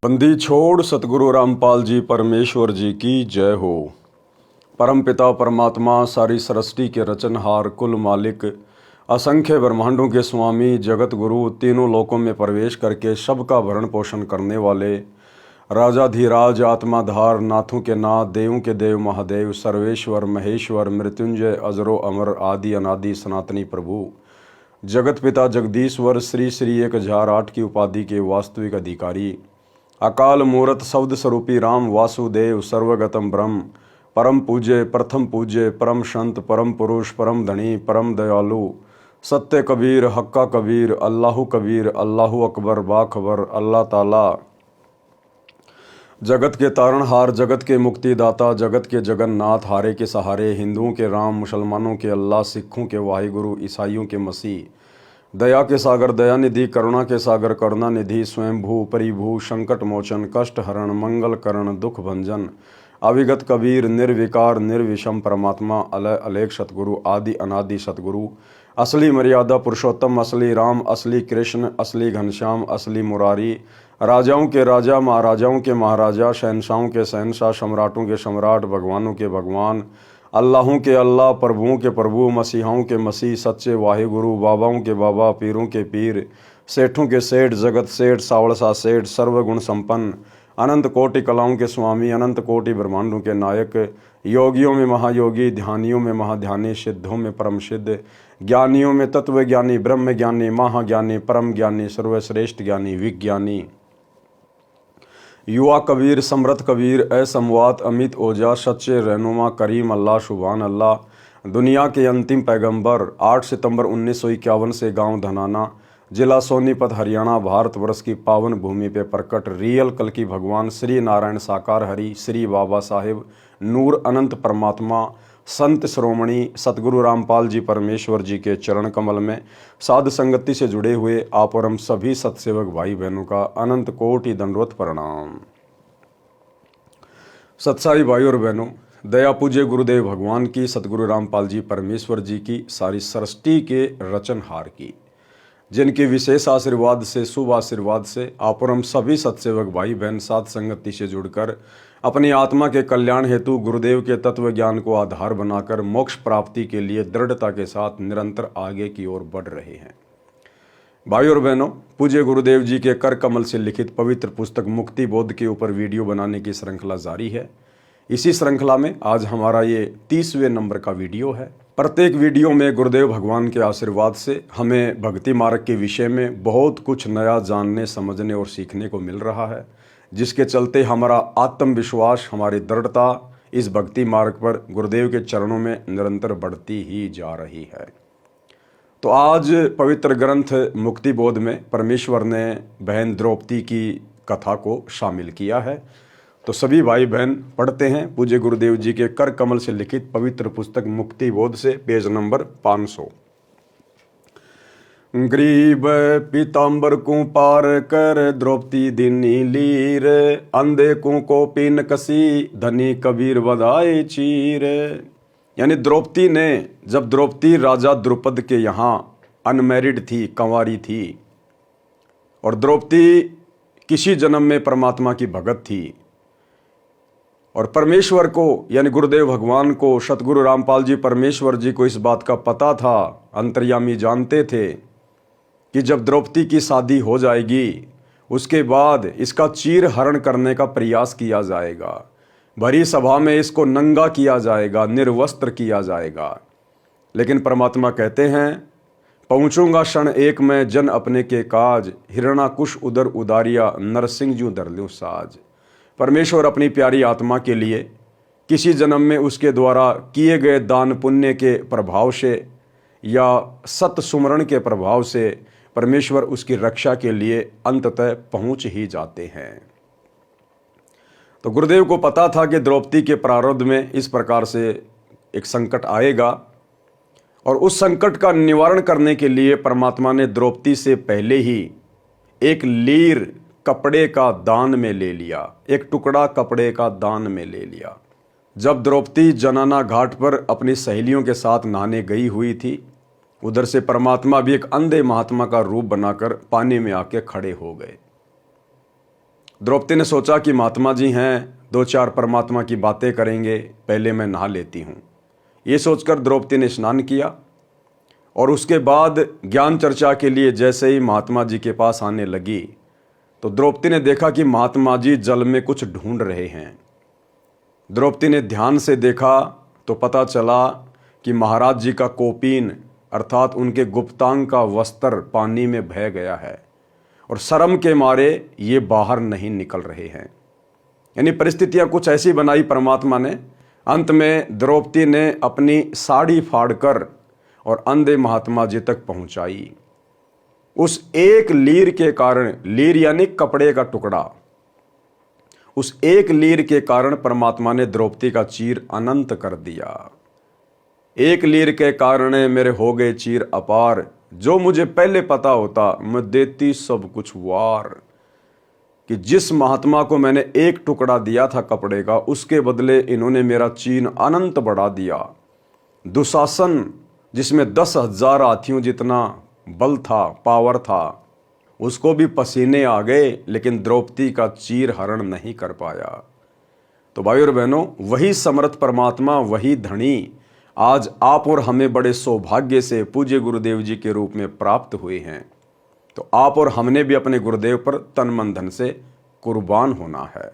बंदी छोड़ सतगुरु रामपाल जी परमेश्वर जी की जय हो। परम पिता परमात्मा सारी सृष्टि के रचनहार कुल मालिक असंख्य ब्रह्मांडों के स्वामी जगत गुरु तीनों लोकों में प्रवेश करके सबका भरण पोषण करने वाले राजाधिराज आत्माधार नाथों के नाथ देवों के देव महादेव सर्वेश्वर महेश्वर मृत्युंजय अजरो अमर आदि अनादि सनातनी प्रभु जगत पिता जगदीश्वर श्री श्री 1008 की उपाधि के वास्तविक अधिकारी अकाल मूरत शब्द स्वरूपी राम वासुदेव सर्वगतम ब्रह्म परम पूज्य प्रथम पूज्य परम संत परम पुरुष परम धनी परम दयालु सत्य कबीर हक्का कबीर अल्लाहु कबीर अल्लाहु अकबर बाखबर अल्लाह ताला जगत के तारणहार जगत के मुक्तिदाता जगत के जगन्नाथ हारे के सहारे हिंदुओं के राम मुसलमानों के अल्लाह सिखों के वाहिगुरु ईसाइयों के मसीह दया के सागर दयानिधि करुणा के सागर करुणानिधि स्वयंभू परिभू संकट मोचन कष्ट हरण मंगल करण दुख भंजन अविगत कबीर निर्विकार निर्विषम परमात्मा अलय अलेख सतगुरु आदि अनादि सतगुरु असली मर्यादा पुरुषोत्तम असली राम असली कृष्ण असली घनश्याम असली मुरारी राजाओं के राजा महाराजाओं के महाराजा शहनशाहों के शहनशाह सम्राटों के सम्राट भगवानों के भगवान अल्लाहों के अल्लाह प्रभुओं के प्रभु मसीहाओं के मसीह सच्चे वाहिगुरु बाबाओं के बाबा पीरों के पीर सेठों के सेठ जगत सेठ सावड़सा सेठ सर्वगुण संपन्न अनंत कोटि कलाओं के स्वामी अनंत कोटि ब्रह्मांडों के नायक योगियों में महायोगी ध्यानियों में महाध्यानी सिद्धों में परम सिद्ध ज्ञानियों में तत्व ज्ञानी ब्रह्म ज्ञानी महाज्ञानी परम ज्ञानी सर्वश्रेष्ठ ज्ञानी विज्ञानी युवा कबीर समृत कबीर असमवात अमित ओजा सच्चे रहनुमा करीम अल्लाह शुभान अल्लाह दुनिया के अंतिम पैगंबर 8 सितंबर 1951 से गांव धनाना जिला सोनीपत हरियाणा भारतवर्ष की पावन भूमि पे प्रकट रियल कल की भगवान श्री नारायण साकार हरि श्री बाबा साहेब नूर अनंत परमात्मा संत श्रोमणी सतगुरु रामपाल जी परमेश्वर जी के चरण कमल में साध संगति से जुड़े हुए आप और हम सभी सत्सेवक भाई बहनों का अनंत कोटि दंडवत प्रणाम। सत्साई भाई और बहनों, दया पूज्य गुरुदेव भगवान की सतगुरु रामपाल जी परमेश्वर जी की सारी सृष्टि के रचनहार की जिनके विशेष आशीर्वाद से शुभ आशीर्वाद से आप और हम सभी सत्सेवक भाई बहन साथ संगति से जुड़कर अपनी आत्मा के कल्याण हेतु गुरुदेव के तत्व ज्ञान को आधार बनाकर मोक्ष प्राप्ति के लिए दृढ़ता के साथ निरंतर आगे की ओर बढ़ रहे हैं। भाई और बहनों, पूज्य गुरुदेव जी के कर कमल से लिखित पवित्र पुस्तक मुक्ति बोध के ऊपर वीडियो बनाने की श्रृंखला जारी है। इसी श्रृंखला में आज हमारा ये 30वें नंबर का वीडियो है। प्रत्येक वीडियो में गुरुदेव भगवान के आशीर्वाद से हमें भक्ति मार्ग के विषय में बहुत कुछ नया जानने समझने और सीखने को मिल रहा है, जिसके चलते हमारा आत्मविश्वास हमारी दृढ़ता इस भक्ति मार्ग पर गुरुदेव के चरणों में निरंतर बढ़ती ही जा रही है। तो आज पवित्र ग्रंथ मुक्ति बोध में परमेश्वर ने बहन द्रौपदी की कथा को शामिल किया है। तो सभी भाई बहन पढ़ते हैं पूज्य गुरुदेव जी के कर कमल से लिखित पवित्र पुस्तक मुक्ति बोध से पेज नंबर 500। ग्रीब पीताम्बर को पार कर द्रौपदी दिनी लीर अंधे को पिन कसी धनी कबीर बधाई चीर। यानी द्रौपदी ने, जब द्रौपदी राजा द्रुपद के यहाँ अनमैरिड थी, कंवारी थी, और द्रौपदी किसी जन्म में परमात्मा की भगत थी और परमेश्वर को यानी गुरुदेव भगवान को सतगुरु रामपाल जी परमेश्वर जी को इस बात का पता था, अंतर्यामी जानते थे कि जब द्रौपदी की शादी हो जाएगी उसके बाद इसका चीर हरण करने का प्रयास किया जाएगा, भरी सभा में इसको नंगा किया जाएगा, निर्वस्त्र किया जाएगा। लेकिन परमात्मा कहते हैं, पहुँचूंगा क्षण एक में जन अपने के काज हिरणाकुश उदर उदारिया नरसिंह जू धर लूं साज। परमेश्वर अपनी प्यारी आत्मा के लिए किसी जन्म में उसके द्वारा किए गए दान पुण्य के प्रभाव से या सत सुमरण के प्रभाव से परमेश्वर उसकी रक्षा के लिए अंततः पहुंच ही जाते हैं। तो गुरुदेव को पता था कि द्रौपदी के प्रारब्ध में इस प्रकार से एक संकट आएगा और उस संकट का निवारण करने के लिए परमात्मा ने द्रौपदी से पहले ही एक लीर कपड़े का दान में ले लिया, एक टुकड़ा कपड़े का दान में ले लिया। जब द्रौपदी जनाना घाट पर अपनी सहेलियों के साथ नहाने गई हुई थी, उधर से परमात्मा भी एक अंधे महात्मा का रूप बनाकर पानी में आके खड़े हो गए। द्रौपदी ने सोचा कि महात्मा जी हैं, दो चार परमात्मा की बातें करेंगे, पहले मैं नहा लेती हूँ। ये सोचकर द्रौपदी ने स्नान किया और उसके बाद ज्ञान चर्चा के लिए जैसे ही महात्मा जी के पास आने लगी तो द्रौपदी ने देखा कि महात्मा जी जल में कुछ ढूंढ रहे हैं। द्रौपदी ने ध्यान से देखा तो पता चला कि महाराज जी का कोपीन अर्थात उनके गुप्तांग का वस्त्र पानी में बह गया है और शर्म के मारे ये बाहर नहीं निकल रहे हैं। यानी परिस्थितियां कुछ ऐसी बनाई परमात्मा ने। अंत में द्रौपदी ने अपनी साड़ी फाड़कर और अंधे महात्मा जी तक पहुंचाई। उस एक लीर के कारण, लीर यानी कपड़े का टुकड़ा, उस एक लीर के कारण परमात्मा ने द्रौपदी का चीर अनंत कर दिया। एक लीर के कारण मेरे हो गए चीर अपार, जो मुझे पहले पता होता मैं देती सब कुछ वार। कि जिस महात्मा को मैंने एक टुकड़ा दिया था कपड़े का, उसके बदले इन्होंने मेरा चीन अनंत बढ़ा दिया। दुशासन जिसमें 10,000 हाथियों जितना बल था, पावर था, उसको भी पसीने आ गए, लेकिन द्रौपदी का चीर हरण नहीं कर पाया। तो भाई और बहनों, वही समर्थ परमात्मा, वही धनी आज आप और हमें बड़े सौभाग्य से पूज्य गुरुदेव जी के रूप में प्राप्त हुए हैं। तो आप और हमने भी अपने गुरुदेव पर तन मन धन से कुर्बान होना है।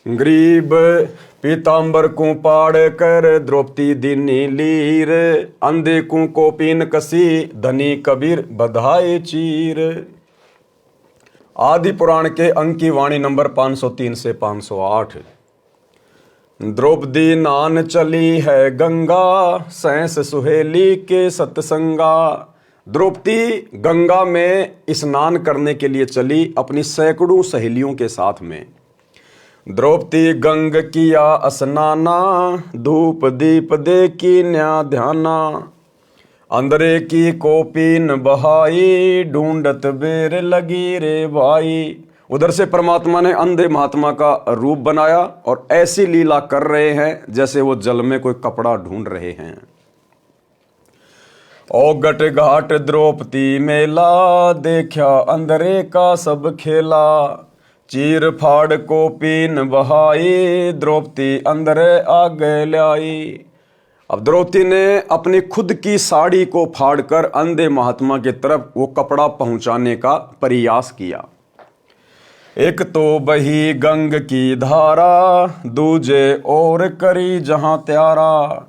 गरीब पीतांबर को पाड़ कर द्रौपदी दीनी लीर, अंधे को कोपीन कसी धनी कबीर बधाए चीर। आदि पुराण के अंक की वाणी नंबर 503 से 508। द्रौपदी नान चली है गंगा, सैंस सुहेली के सत्संगा। द्रौपदी गंगा में स्नान करने के लिए चली अपनी सैकड़ों सहेलियों के साथ में। द्रौपदी गंग किया स्नाना, धूप दीप दे की न्या ध्याना। अंदरे की कोपीन बहाई, ढूंढत बेर लगी रे भाई। उधर से परमात्मा ने अंधे महात्मा का रूप बनाया और ऐसी लीला कर रहे हैं जैसे वो जल में कोई कपड़ा ढूंढ रहे हैं। ओगट घाट द्रौपदी मेला, देखा अंधरे का सब खेला। चीर फाड़ कोपीन बहाई, द्रौपदी अंदरे आगे लाई। अब द्रौपदी ने अपनी खुद की साड़ी को फाड़कर अंधे महात्मा की तरफ वो कपड़ा पहुंचाने का प्रयास किया। एक तो बही गंग की धारा, दूजे और करी जहां त्यारा।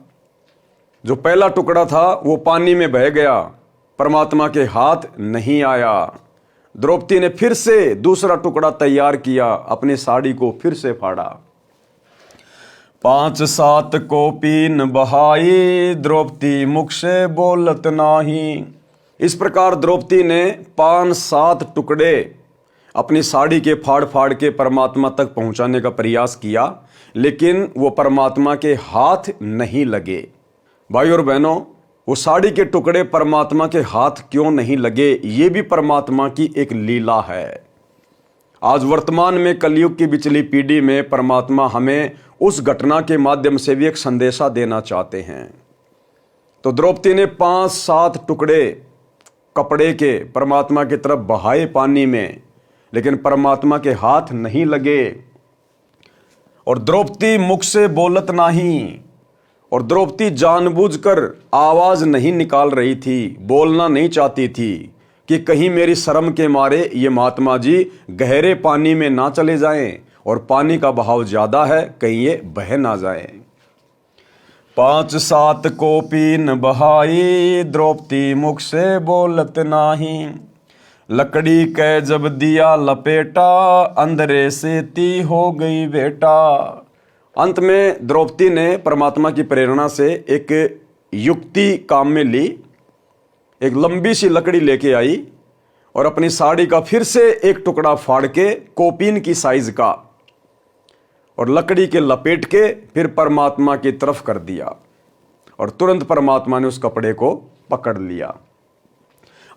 जो पहला टुकड़ा था वो पानी में बह गया, परमात्मा के हाथ नहीं आया। द्रौपदी ने फिर से दूसरा टुकड़ा तैयार किया, अपनी साड़ी को फिर से फाड़ा। 5-7 कोपीन बहाई, द्रौपदी मुख से बोलत नाही। इस प्रकार द्रौपदी ने 5-7 टुकड़े अपनी साड़ी के फाड़ फाड़ के परमात्मा तक पहुंचाने का प्रयास किया, लेकिन वो परमात्मा के हाथ नहीं लगे। भाई और बहनों, वो साड़ी के टुकड़े परमात्मा के हाथ क्यों नहीं लगे, ये भी परमात्मा की एक लीला है। आज वर्तमान में कलयुग की बिचली पीढ़ी में परमात्मा हमें उस घटना के माध्यम से भी एक संदेशा देना चाहते हैं। तो द्रौपदी ने 5-7 टुकड़े कपड़े के परमात्मा की तरफ बहाए पानी में, लेकिन परमात्मा के हाथ नहीं लगे। और द्रौपदी मुख से बोलत नहीं, और द्रौपदी जानबूझकर आवाज नहीं निकाल रही थी, बोलना नहीं चाहती थी कि कहीं मेरी शर्म के मारे ये महात्मा जी गहरे पानी में ना चले जाएं और पानी का बहाव ज्यादा है, कहीं ये बह ना जाए। 5-7 कोपीन बहाई, द्रौपदी मुख से बोलत नाही। लकड़ी के जब दिया लपेटा, अंदरे से ती हो गई बेटा। अंत में द्रौपदी ने परमात्मा की प्रेरणा से एक युक्ति काम में ली। एक लंबी सी लकड़ी लेके आई और अपनी साड़ी का फिर से एक टुकड़ा फाड़ के कोपीन की साइज का और लकड़ी के लपेट के फिर परमात्मा की तरफ कर दिया और तुरंत परमात्मा ने उस कपड़े को पकड़ लिया।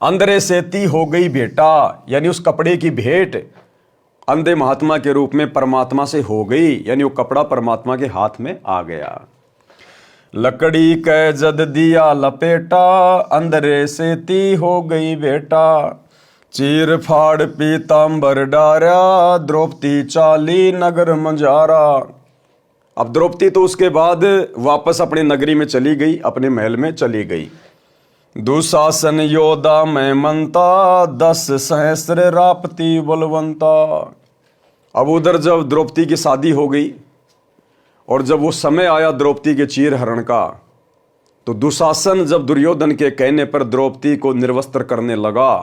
अंदरे से ती हो गई भेंटा, यानी उस कपड़े की भेंट अंधे महात्मा के रूप में परमात्मा से हो गई, यानी वो कपड़ा परमात्मा के हाथ में आ गया। लकड़ी के जद दिया लपेटा, अंदरे से ती हो गई बेटा। चीर फाड़ पीताम्बर डारा, द्रौपदी चाली नगर मंजारा। अब द्रौपदी तो उसके बाद वापस अपनी नगरी में चली गई, अपने महल में चली गई। दुशासन योद्धा में मनता, 10 सहस्र रापती बलवंता। अब उधर जब द्रौपदी की शादी हो गई और जब वो समय आया द्रौपदी के चीर हरण का, तो दुशासन जब दुर्योधन के कहने पर द्रौपदी को निर्वस्त्र करने लगा,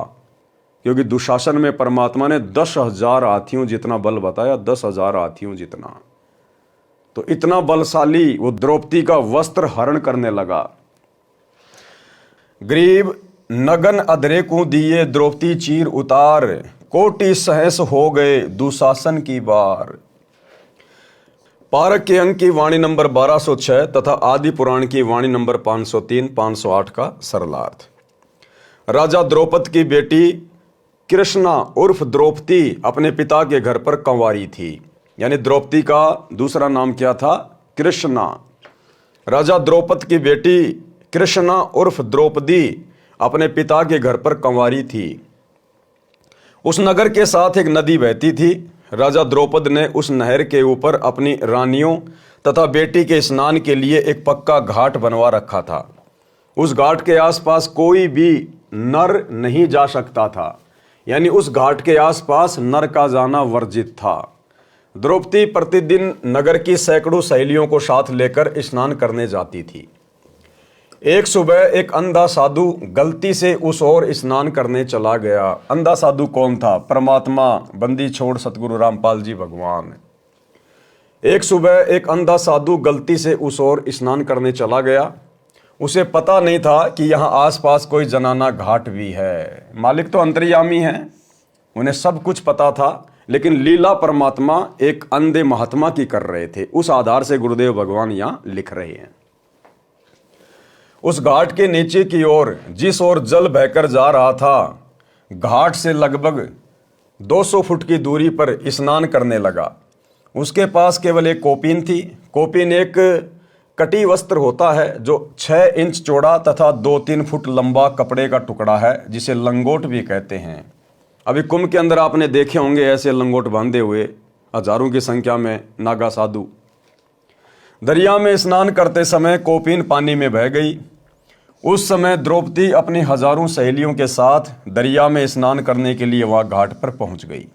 क्योंकि दुशासन में परमात्मा ने 10,000 हाथियों जितना बल बताया, 10,000 हाथियों जितना, तो इतना बलशाली वो द्रौपदी का वस्त्र हरण करने लगा। गरीब नगन अधरे को दिए द्रौपदी चीर उतार, कोटि सहस हो गए दुशासन की बार। पारक के अंक की वाणी नंबर 1206 तथा आदि पुराण की वाणी नंबर 503-508 का सरलार्थ। राजा द्रौपद की बेटी कृष्णा उर्फ द्रौपदी अपने पिता के घर पर कंवारी थी, यानी द्रौपदी का दूसरा नाम क्या था? कृष्णा। राजा द्रौपद की बेटी कृष्णा उर्फ द्रौपदी अपने पिता के घर पर कंवारी थी। उस नगर के साथ एक नदी बहती थी। राजा द्रौपद ने उस नहर के ऊपर अपनी रानियों तथा बेटी के स्नान के लिए एक पक्का घाट बनवा रखा था। उस घाट के आसपास कोई भी नर नहीं जा सकता था, यानी उस घाट के आसपास नर का जाना वर्जित था। द्रौपदी प्रतिदिन नगर की सैकड़ों सहेलियों को साथ लेकर स्नान करने जाती थी। एक सुबह एक अंधा साधु गलती से उस ओर स्नान करने चला गया। अंधा साधु कौन था? परमात्मा बंदी छोड़ सतगुरु रामपाल जी भगवान। एक सुबह एक अंधा साधु गलती से उस ओर स्नान करने चला गया। उसे पता नहीं था कि यहाँ आसपास कोई जनाना घाट भी है। मालिक तो अंतर्यामी हैं, उन्हें सब कुछ पता था, लेकिन लीला परमात्मा एक अंधे महात्मा की कर रहे थे। उस आधार से गुरुदेव भगवान यहाँ लिख रहे हैं। उस घाट के नीचे की ओर जिस ओर जल बहकर जा रहा था, घाट से लगभग 200 फुट की दूरी पर स्नान करने लगा। उसके पास केवल एक कोपीन थी। कोपीन एक कटी वस्त्र होता है जो 6 इंच चौड़ा तथा 2-3 फुट लंबा कपड़े का टुकड़ा है, जिसे लंगोट भी कहते हैं। अभी कुंभ के अंदर आपने देखे होंगे ऐसे लंगोट बांधे हुए हजारों की संख्या में नागा साधु। दरिया में स्नान करते समय कोपीन पानी में बह गई। उस समय द्रौपदी अपनी हजारों सहेलियों के साथ दरिया में स्नान करने के लिए वहां घाट पर पहुंच गई।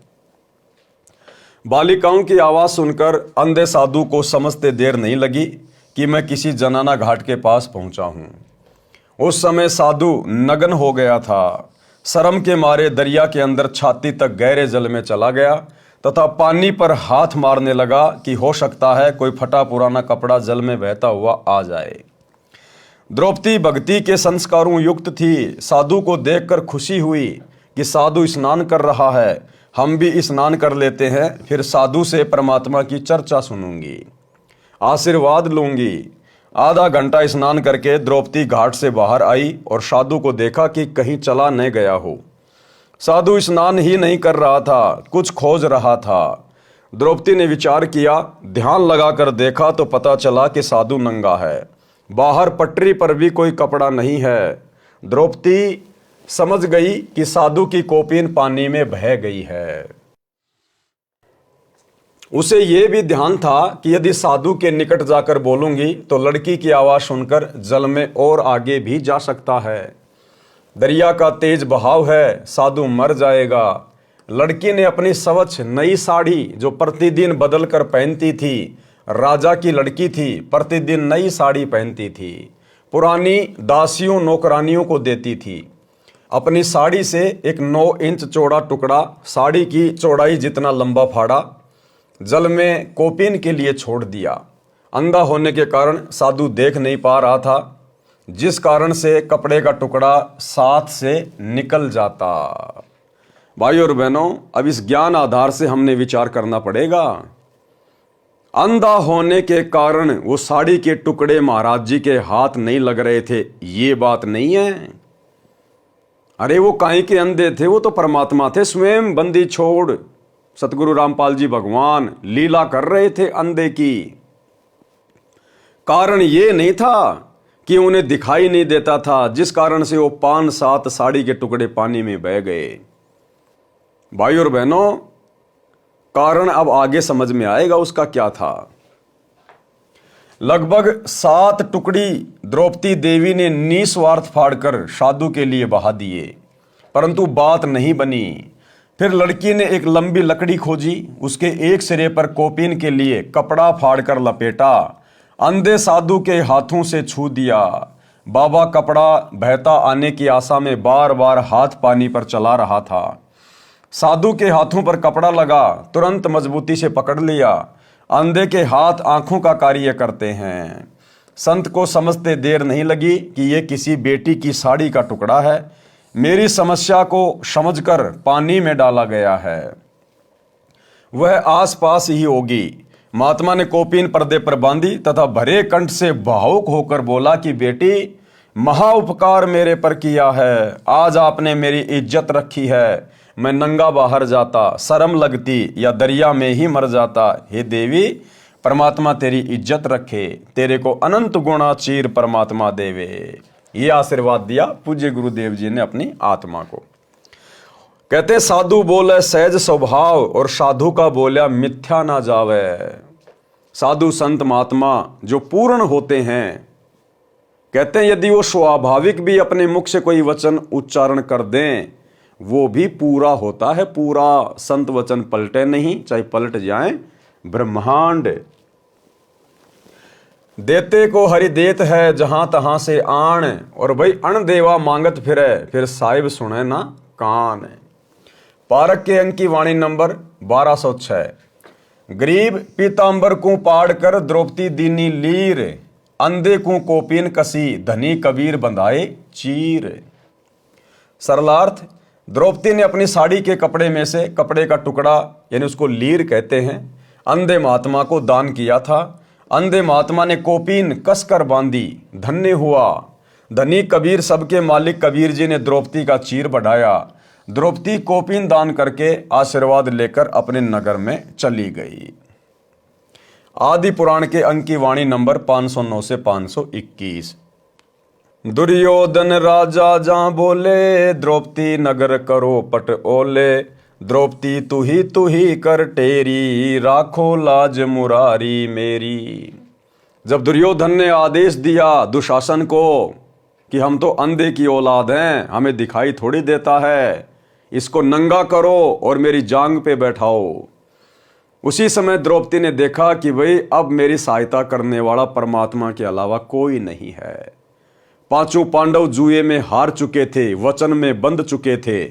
बालिकाओं की आवाज सुनकर अंधे साधु को समझते देर नहीं लगी कि मैं किसी जनाना घाट के पास पहुंचा हूं। उस समय साधु नग्न हो गया था। शर्म के मारे दरिया के अंदर छाती तक गहरे जल में चला गया तथा पानी पर हाथ मारने लगा कि हो सकता है कोई फटा पुराना कपड़ा जल में बहता हुआ आ जाए। द्रौपदी भक्ति के संस्कारों युक्त थी। साधु को देखकर खुशी हुई कि साधु स्नान कर रहा है, हम भी स्नान कर लेते हैं, फिर साधु से परमात्मा की चर्चा सुनूंगी, आशीर्वाद लूंगी। आधा घंटा स्नान करके द्रौपदी घाट से बाहर आई और साधु को देखा कि कहीं चला न गया हो। साधु स्नान ही नहीं कर रहा था, कुछ खोज रहा था। द्रौपदी ने विचार किया, ध्यान लगाकर देखा तो पता चला कि साधु नंगा है। बाहर पटरी पर भी कोई कपड़ा नहीं है। द्रौपदी समझ गई कि साधु की कोपीन पानी में बह गई है। उसे यह भी ध्यान था कि यदि साधु के निकट जाकर बोलूंगी तो लड़की की आवाज सुनकर जल में और आगे भी जा सकता है। दरिया का तेज बहाव है, साधु मर जाएगा। लड़की ने अपनी स्वच्छ नई साड़ी जो प्रतिदिन बदल कर पहनती थी, राजा की लड़की थी, प्रतिदिन नई साड़ी पहनती थी, पुरानी दासियों नौकरानियों को देती थी। अपनी साड़ी से एक 9 इंच चौड़ा टुकड़ा साड़ी की चौड़ाई जितना लंबा फाड़ा जल में कोपीन के लिए छोड़ दिया। अंधा होने के कारण साधु देख नहीं पा रहा था, जिस कारण से कपड़े का टुकड़ा साथ से निकल जाता। भाइयों और बहनों, अब इस ज्ञान आधार से हमने विचार करना पड़ेगा। अंधा होने के कारण वो साड़ी के टुकड़े महाराज जी के हाथ नहीं लग रहे थे, ये बात नहीं है। अरे वो काहे के अंधे थे? वो तो परमात्मा थे, स्वयं बंदी छोड़ सतगुरु रामपाल जी भगवान लीला कर रहे थे अंधे की। कारण ये नहीं था कि उन्हें दिखाई नहीं देता था, जिस कारण से वो 5-7 साड़ी के टुकड़े पानी में बह गए। भाई और बहनों, कारण अब आगे समझ में आएगा उसका क्या था। लगभग 7 टुकड़ी द्रौपदी देवी ने निस्वार्थ फाड़कर साधु के लिए बहा दिए, परंतु बात नहीं बनी। फिर लड़की ने एक लंबी लकड़ी खोजी, उसके एक सिरे पर कोपिन के लिए कपड़ा फाड़कर लपेटा, अंधे साधु के हाथों से छू दिया। बाबा कपड़ा बहता आने की आशा में बार बार हाथ पानी पर चला रहा था। साधु के हाथों पर कपड़ा लगा, तुरंत मजबूती से पकड़ लिया। अंधे के हाथ आंखों का कार्य करते हैं। संत को समझते देर नहीं लगी कि ये किसी बेटी की साड़ी का टुकड़ा है। मेरी समस्या को समझकर पानी में डाला गया है, वह आसपास ही होगी। महात्मा ने कोपीन पर्दे पर बांधी तथा भरे कंठ से भावुक होकर बोला कि बेटी, महा उपकार मेरे पर किया है। आज आपने मेरी इज्जत रखी है। मैं नंगा बाहर जाता, शर्म लगती, या दरिया में ही मर जाता। हे देवी, परमात्मा तेरी इज्जत रखे, तेरे को अनंत गुणा चीर परमात्मा देवे। ये आशीर्वाद दिया पूज्य गुरुदेव जी ने अपनी आत्मा को। कहते साधु बोले सहज स्वभाव, और साधु का बोला मिथ्या ना जावे। साधु संत महात्मा जो पूर्ण होते हैं, कहते हैं यदि वो स्वाभाविक भी अपने मुख से कोई वचन उच्चारण कर दें, वो भी पूरा होता है। पूरा संत वचन पलटे नहीं, चाहे पलट जाएं ब्रह्मांड। देते को हरि देत है, जहां तहां से आण, और भाई अण देवा मांगत फिर साहिब सुने ना कान। पारक के अंक की वाणी नंबर 1206। गरीब पीतांबर को पाड़ कर द्रौपदी दीनी लीर, अंधे को कोपीन कसी धनी कबीर बंधाए चीर। सरलार्थ, द्रौपदी ने अपनी साड़ी के कपड़े में से कपड़े का टुकड़ा, यानी उसको लीर कहते हैं, अंधे महात्मा को दान किया था। अंधे महात्मा ने कोपीन कसकर बांधी, धन्य हुआ। धनी कबीर सबके मालिक कबीर जी ने द्रौपदी का चीर बढ़ाया। द्रौपदी कोपीन दान करके आशीर्वाद लेकर अपने नगर में चली गई। आदि पुराण के अंक की वाणी नंबर 509 से 521। दुर्योधन राजा जहां बोले, द्रौपदी नगर करो पट ओले। द्रौपदी तू ही कर टेरी, राखो लाज मुरारी मेरी। जब दुर्योधन ने आदेश दिया दुशासन को कि हम तो अंधे की औलाद हैं, हमें दिखाई थोड़ी देता है, इसको नंगा करो और मेरी जांग पे बैठाओ, उसी समय द्रौपदी ने देखा कि भाई अब मेरी सहायता करने वाला परमात्मा के अलावा कोई नहीं है। पांचों पांडव जुए में हार चुके थे, वचन में बंध चुके थे।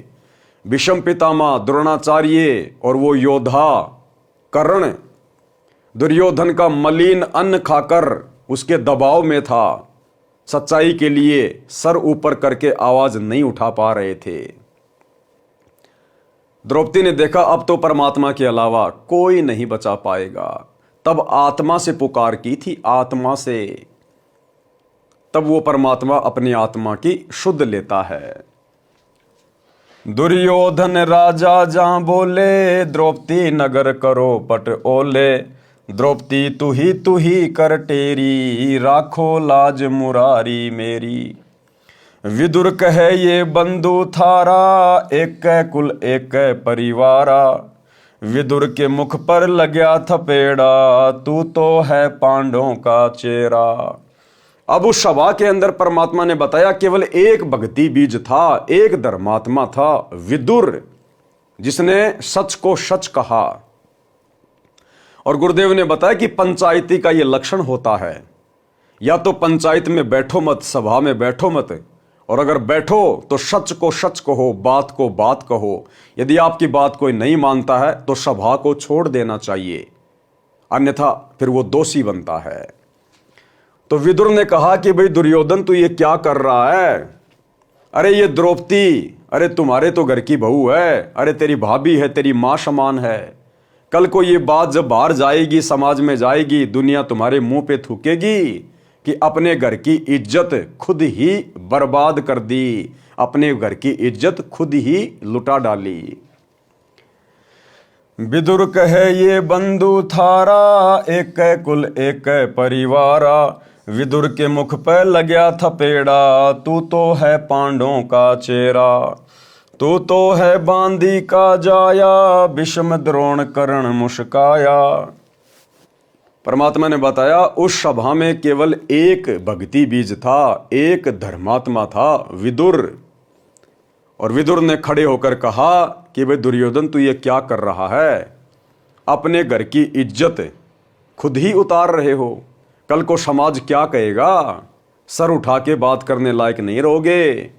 भीष्म पितामह, द्रोणाचार्य और वो योद्धा कर्ण दुर्योधन का मलिन अन्न खाकर उसके दबाव में था। सच्चाई के लिए सर ऊपर करके आवाज नहीं उठा पा रहे थे। द्रौपदी ने देखा अब तो परमात्मा के अलावा कोई नहीं बचा पाएगा। तब आत्मा से पुकार की थी, आत्मा से। तब वो परमात्मा अपनी आत्मा की शुद्ध लेता है। दुर्योधन राजा जहां बोले, द्रौपदी नगर करो पट ओले। द्रौपदी तू ही कर टेरी, राखो लाज मुरारी मेरी। विदुर कहे ये बंधु थारा, एक कुल एक परिवारा। विदुर के मुख पर लग्या थपेड़ा, तू तो है पांडवों का चेहरा। अब उस सभा के अंदर परमात्मा ने बताया केवल एक भक्ति बीज था, एक धर्मात्मा था, विदुर, जिसने सच को सच कहा। और गुरुदेव ने बताया कि पंचायती का यह लक्षण होता है, या तो पंचायत में बैठो मत, सभा में बैठो मत, और अगर बैठो तो सच को सच कहो, बात को बात कहो। यदि आपकी बात कोई नहीं मानता है तो सभा को छोड़ देना चाहिए, अन्यथा फिर वो दोषी बनता है। तो विदुर ने कहा कि भाई दुर्योधन तू ये क्या कर रहा है? अरे ये द्रौपदी, अरे तुम्हारे तो घर की बहू है, अरे तेरी भाभी है, तेरी मां समान है। कल को ये बात जब बाहर जाएगी, समाज में जाएगी, दुनिया तुम्हारे मुंह पे थूकेगी कि अपने घर की इज्जत खुद ही बर्बाद कर दी, अपने घर की इज्जत खुद ही लुटा डाली। विदुर कहे ये बंधु थारा, एक कुल एक परिवारा। विदुर के मुख पर लग्या थपेड़ा, तू तो है पांडवों का चेहरा। तू तो है बांदी का जाया, विषम द्रोण कर्ण मुस्काया। परमात्मा ने बताया उस सभा में केवल एक भक्ति बीज था, एक धर्मात्मा था, विदुर। और विदुर ने खड़े होकर कहा कि भाई दुर्योधन, तू ये क्या कर रहा है? अपने घर की इज्जत खुद ही उतार रहे हो, कल को समाज क्या कहेगा? सर उठा के बात करने लायक नहीं रहोगे।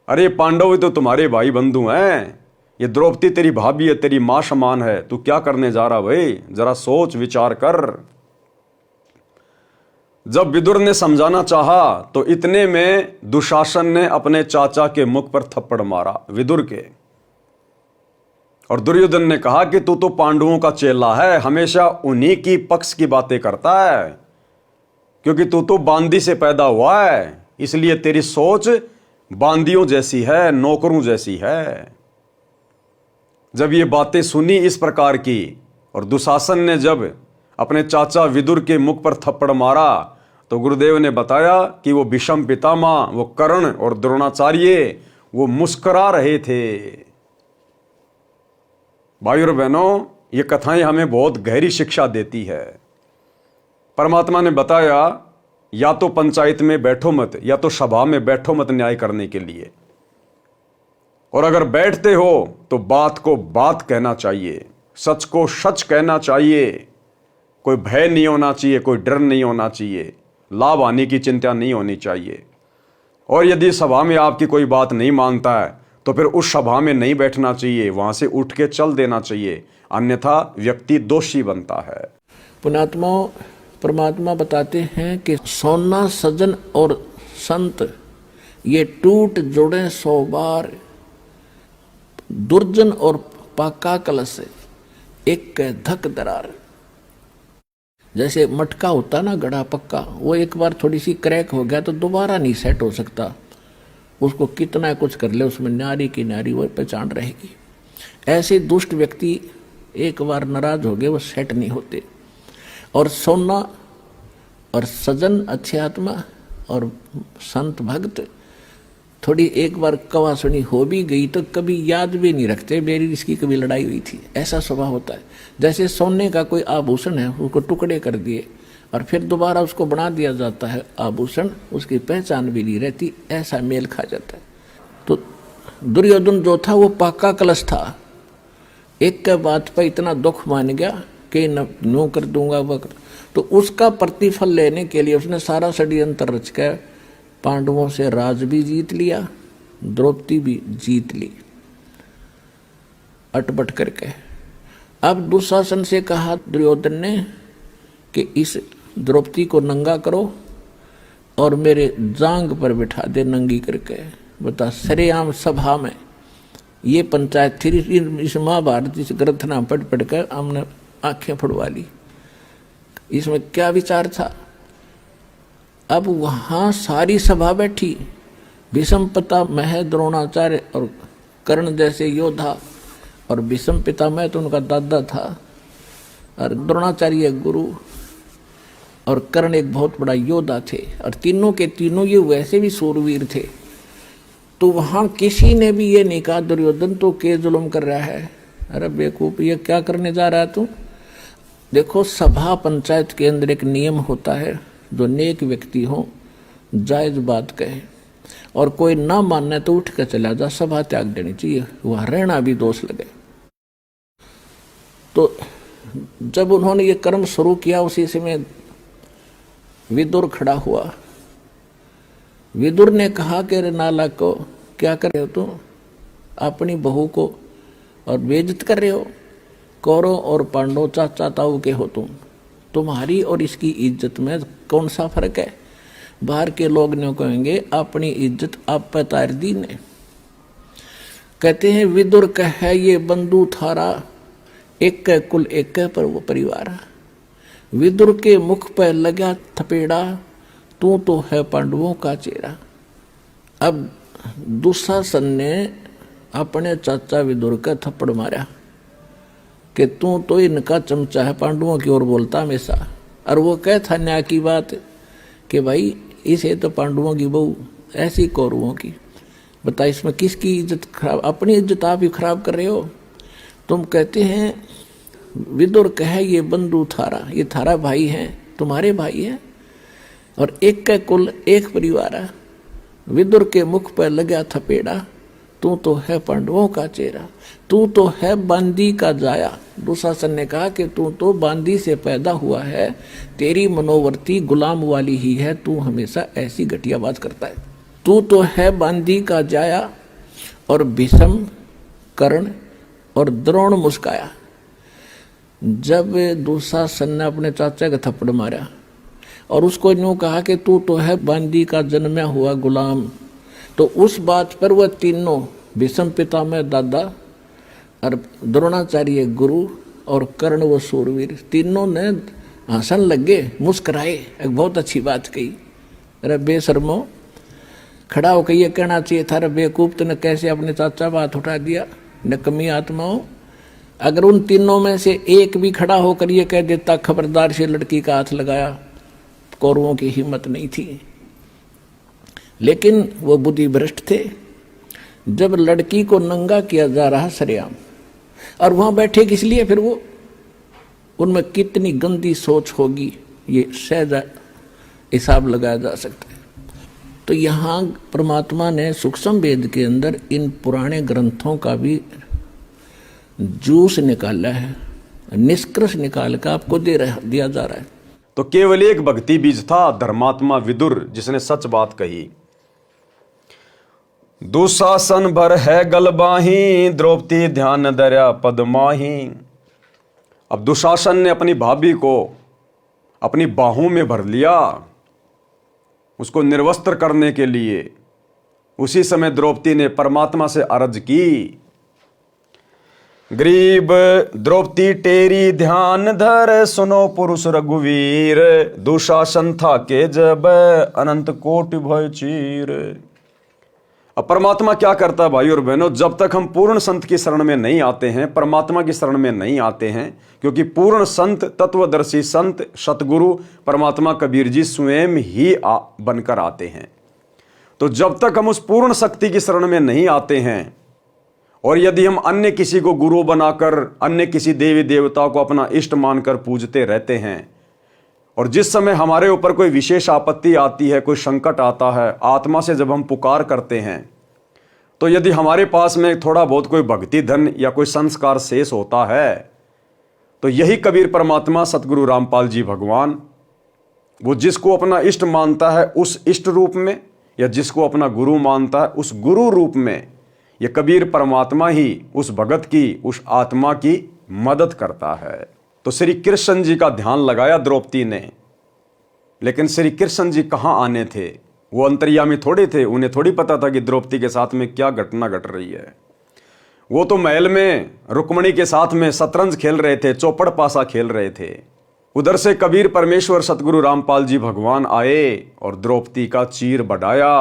अरे पांडव तो तुम्हारे भाई बंधु हैं, ये द्रौपदी तेरी भाभी है, तेरी मां समान है, तू क्या करने जा रहा भाई? जरा सोच विचार कर। जब विदुर ने समझाना चाहा तो इतने में दुशासन ने अपने चाचा के मुख पर थप्पड़ मारा, विदुर के। और दुर्योधन ने कहा कि तू तो पांडवों का चेला है, हमेशा उन्हीं की पक्ष की बातें करता है, क्योंकि तू तो बांदी से पैदा हुआ है, इसलिए तेरी सोच बांदियों जैसी है, नौकरों जैसी है। जब ये बातें सुनी इस प्रकार की और दुशासन ने जब अपने चाचा विदुर के मुख पर थप्पड़ मारा तो गुरुदेव ने बताया कि वो भीष्म पितामह, वो कर्ण और द्रोणाचार्य वो मुस्कुरा रहे थे। भाइयों और बहनों, ये कथाएं हमें बहुत गहरी शिक्षा देती है। परमात्मा ने बताया या तो पंचायत में बैठो मत, या तो सभा में बैठो मत न्याय करने के लिए, और अगर बैठते हो तो बात को बात कहना चाहिए, सच को सच कहना चाहिए, कोई भय नहीं होना चाहिए, कोई डर नहीं होना चाहिए, लाभ हानि की चिंता नहीं होनी चाहिए। और यदि सभा में आपकी कोई बात नहीं मानता है तो फिर उस सभा में नहीं बैठना चाहिए, वहां से उठ के चल देना चाहिए, अन्यथा व्यक्ति दोषी बनता है। पुण्यात्मा परमात्मा बताते हैं कि सोना सजन और संत ये टूट जुड़े 100 बार, दुर्जन और पाका कलश एक धक दरार। जैसे मटका होता ना गड़ा पक्का, वो एक बार थोड़ी सी क्रैक हो गया तो दोबारा नहीं सेट हो सकता, उसको कितना कुछ कर ले उसमें नारी की नारी वो पहचान रहेगी। ऐसे दुष्ट व्यक्ति एक बार नाराज हो गए वो सेट नहीं होते। और सोना और सजन अच्छे आत्मा और संत भक्त थोड़ी एक बार कवा सुनी हो भी गई तो कभी याद भी नहीं रखते मेरी इसकी कभी लड़ाई हुई थी, ऐसा स्वभाव होता है। जैसे सोने का कोई आभूषण है उसको टुकड़े कर दिए और फिर दोबारा उसको बना दिया जाता है आभूषण, उसकी पहचान भी नहीं रहती, ऐसा मेल खा जाता है। तो दुर्योधन जो था वो पाका कलश था, एक के बात पर इतना दुख मान गया कि नो कर दूंगा वह, तो उसका प्रतिफल लेने के लिए उसने सारा षड्यंत्र रच कर पांडवों से राज भी जीत लिया, द्रौपदी भी जीत ली अटपट करके। अब दुशासन से कहा दुर्योधन ने कि इस द्रौपदी को नंगा करो और मेरे जांग पर बिठा दे नंगी करके। बता, सरेआम सभा में ये पंचायत थी, इस महाभारत इस ग्रंथ नाम पढ़ पढ़ कर हमने आंखें फुड़वा ली। इसमें क्या विचार था? अब वहां सारी सभा बैठी, भीष्म पितामह द्रोणाचार्य और कर्ण जैसे योद्धा, और भीष्म पितामह तो उनका दादा था और द्रोणाचार्य गुरु और कर्ण एक बहुत बड़ा योद्धा थे, और तीनों के तीनों ये वैसे भी सूरवीर थे। तो वहां किसी ने भी ये नहीं कहा दुर्योधन तो के जुल्म कर रहा है, अरे बेवकूफ ये क्या करने जा रहा है तू। देखो सभा पंचायत के अंदर एक नियम होता है, जो नेक व्यक्ति हो जायज बात कहे और कोई ना मानने तो उठ कर चला जा, सभा त्याग देनी चाहिए, वहां रहना भी दोष लगे। तो जब उन्होंने ये कर्म शुरू किया उसी समय विदुर खड़ा हुआ। विदुर ने कहा कि रे नालायक को क्या कर रहे हो तुम, अपनी बहू को और बेइज्जत कर रहे हो। कौरव और पांडव चाचा ताऊ के हो तुम, तुम्हारी और इसकी इज्जत में कौन सा फर्क है। बाहर के लोग ने कहेंगे अपनी इज्जत आप पर तार दी ने। कहते हैं विदुर कहे ये बंधु थारा, एक के कुल एक के पर वो परिवार। विदुर के मुख पर लगा थपेड़ा, तू तो है पांडवों का चेहरा। अब दुशासन ने अपने चाचा विदुर का थप्पड़ मारा कि तू तो इनका चमचा है, पांडवों की ओर बोलता हमेशा। और वो कह था न्याय की बात कि भाई इसे तो पांडवों की बहू, ऐसी कौरवों की। बता इसमें किसकी इज्जत खराब, अपनी इज्जत आप ही खराब कर रहे हो। तुम कहते हैं विदुर कहे ये बंधु थारा, ये थारा भाई है, तुम्हारे भाई है, और एक का कुल एक परिवार है। विदुर के मुख पर लगा थपेड़ा, तू तो है पांडवों का चेहरा, तू तो है बांदी का जाया। दुशासन ने कहा कि तू तो बांदी से पैदा हुआ है, तेरी मनोवर्ती गुलाम वाली ही है, तू हमेशा ऐसी घटिया बात करता है। तू तो है बांदी का जाया। और भीष्म, कर्ण और द्रोण मुस्काया। जब दुशासन ने अपने चाचा का थप्पड़ मारा और उसको यूं कहा कि तू तो है बांदी का जन्मा हुआ गुलाम, तो उस बात पर वह तीनों, भीष्म पितामह दादा और द्रोणाचार्य गुरु और कर्ण व सूरवीर, तीनों ने हंसन लगे, मुस्कराए, एक बहुत अच्छी बात कही। अरे बेशर्मो, खड़ा होकर ये कहना चाहिए था, अरे बेवकूफ तूने कैसे अपने चाचा बात उठा दिया, नकमी आत्माओं। अगर उन तीनों में से एक भी खड़ा होकर ये कह देता खबरदार से लड़की का हाथ लगाया, कौरवों की हिम्मत नहीं थी। लेकिन वो बुद्धि भ्रष्ट थे। जब लड़की को नंगा किया जा रहा सरेआम, और वहां बैठे किस लिए, फिर वो उनमें कितनी गंदी सोच होगी ये सहज हिसाब लगाया जा सकता है। तो यहाँ परमात्मा ने सूक्ष्म वेद के अंदर इन पुराने ग्रंथों का भी जूस निकाला है, निष्कर्ष निकाल कर आपको दिया जा रहा है। तो केवल एक भक्ति बीज था, धर्मात्मा विदुर, जिसने सच बात कही। दुशासन भर है गलबाही, द्रौपदी ध्यान दर्या पदमाही। अब दुशासन ने अपनी भाभी को अपनी बाहों में भर लिया, उसको निर्वस्त्र करने के लिए। उसी समय द्रौपदी ने परमात्मा से अर्ज की, गरीब द्रौपदी टेरी ध्यान धर, सुनो पुरुष रघुवीर, दुशासन था के जब अनंत कोटि भय चीर। अब परमात्मा क्या करता है भाई और बहनों, जब तक हम पूर्ण संत की शरण में नहीं आते हैं, परमात्मा की शरण में नहीं आते हैं, क्योंकि पूर्ण संत, तत्वदर्शी संत, सतगुरु परमात्मा कबीर जी स्वयं ही बनकर आते हैं। तो जब तक हम उस पूर्ण शक्ति की शरण में नहीं आते हैं, और यदि हम अन्य किसी को गुरु बनाकर, अन्य किसी देवी देवता को अपना इष्ट मानकर पूजते रहते हैं, और जिस समय हमारे ऊपर कोई विशेष आपत्ति आती है, कोई संकट आता है, आत्मा से जब हम पुकार करते हैं, तो यदि हमारे पास में थोड़ा बहुत कोई भक्ति धन या कोई संस्कार शेष होता है, तो यही कबीर परमात्मा सतगुरु रामपाल जी भगवान, वो जिसको अपना इष्ट मानता है उस इष्ट रूप में, या जिसको अपना गुरु मानता है उस गुरु रूप में, ये कबीर परमात्मा ही उस भगत की, उस आत्मा की मदद करता है। तो श्री कृष्ण जी का ध्यान लगाया द्रौपदी ने, लेकिन श्री कृष्ण जी कहाँ आने थे, वो अंतर्यामी थोड़े थे, उन्हें थोड़ी पता था कि द्रौपदी के साथ में क्या घटना घट रही है। वो तो महल में रुक्मणी के साथ में शतरंज खेल रहे थे, चौपड़ पासा खेल रहे थे। उधर से कबीर परमेश्वर सतगुरु रामपाल जी भगवान आए और द्रौपदी का चीर बढ़ाया।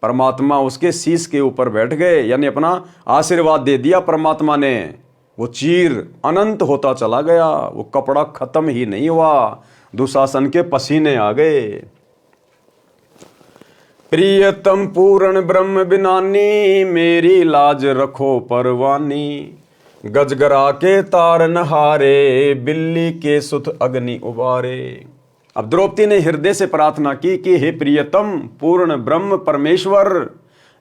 परमात्मा उसके शीश के ऊपर बैठ गए, यानी अपना आशीर्वाद दे दिया परमात्मा ने। वो चीर अनंत होता चला गया, वो कपड़ा खत्म ही नहीं हुआ, दुशासन के पसीने आ गए। प्रियतम पूर्ण ब्रह्म बिनानी, मेरी लाज रखो परवानी, गजगरा के तार नहारे, बिल्ली के सुत अग्नि उबारे। अब द्रौपदी ने हृदय से प्रार्थना की कि हे प्रियतम पूर्ण ब्रह्म परमेश्वर,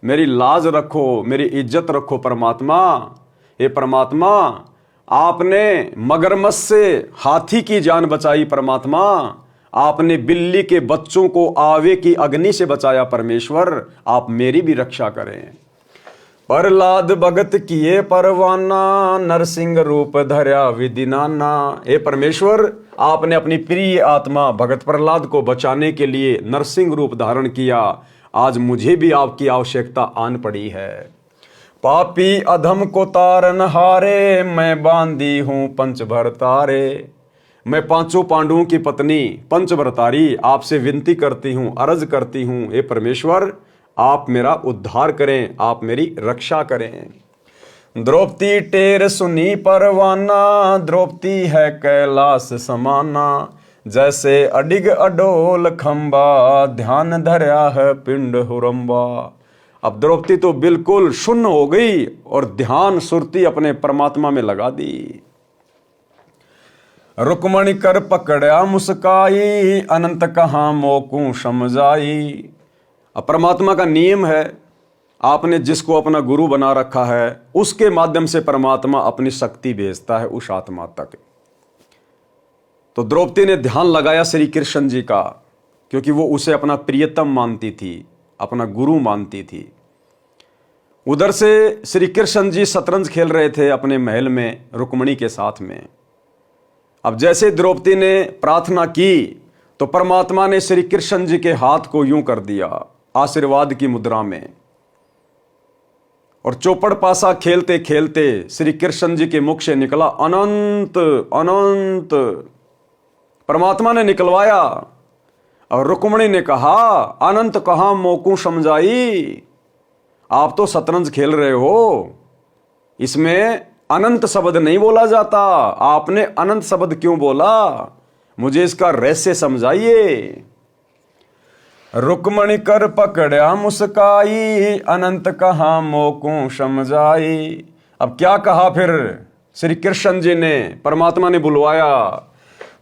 मेरी लाज रखो, मेरी इज्जत रखो परमात्मा। हे परमात्मा, आपने मगरमच्छ से हाथी की जान बचाई परमात्मा, आपने बिल्ली के बच्चों को आवे की अग्नि से बचाया परमेश्वर, आप मेरी भी रक्षा करें। प्रहलाद भगत किए परवाना, नरसिंह रूप धर्या विधि नाना। हे परमेश्वर, आपने अपनी प्रिय आत्मा भगत प्रहलाद को बचाने के लिए नरसिंह रूप धारण किया, आज मुझे भी आपकी आवश्यकता आन पड़ी है। पापी अधम को तारन हारे, मैं बांधी हूं पंचभरतारे। मैं पांचों पांडवों की पत्नी पंचभरतारी आपसे विनती करती हूं, अर्ज करती हूं, हे परमेश्वर आप मेरा उद्धार करें, आप मेरी रक्षा करें। द्रौपदी टेर सुनी परवाना, द्रौपदी है कैलाश समाना, जैसे अडिग अडोल खंबा, ध्यान धर्या है पिंड हुरंबा। अब द्रौपदी तो बिल्कुल शून्य हो गई और ध्यान सुरती अपने परमात्मा में लगा दी। रुक्मणी कर पकड़ा मुस्काई, अनंत कहाँ मोकू समझाई। अब परमात्मा का नियम है, आपने जिसको अपना गुरु बना रखा है उसके माध्यम से परमात्मा अपनी शक्ति भेजता है उस आत्मा तक। तो द्रौपदी ने ध्यान लगाया श्री कृष्ण जी का, क्योंकि वो उसे अपना प्रियतम मानती थी, अपना गुरु मानती थी। उधर से श्री कृष्ण जी शतरंज खेल रहे थे अपने महल में रुक्मणी के साथ में। अब जैसे द्रौपदी ने प्रार्थना की तो परमात्मा ने श्री कृष्ण जी के हाथ को यूं कर दिया आशीर्वाद की मुद्रा में, और चौपड़ पासा खेलते खेलते श्री कृष्ण जी के मुख से निकला अनंत अनंत। परमात्मा ने निकलवाया और रुक्मणी ने कहा अनंत कहां मोकू समझाई। आप तो शतरंज खेल रहे हो, इसमें अनंत शब्द नहीं बोला जाता, आपने अनंत शब्द क्यों बोला, मुझे इसका रहस्य समझाइए। रुक्मणी कर पकड़ा मुस्काई, अनंत कहां मोकू समझाई। अब क्या कहा फिर श्री कृष्ण जी ने, परमात्मा ने बुलवाया,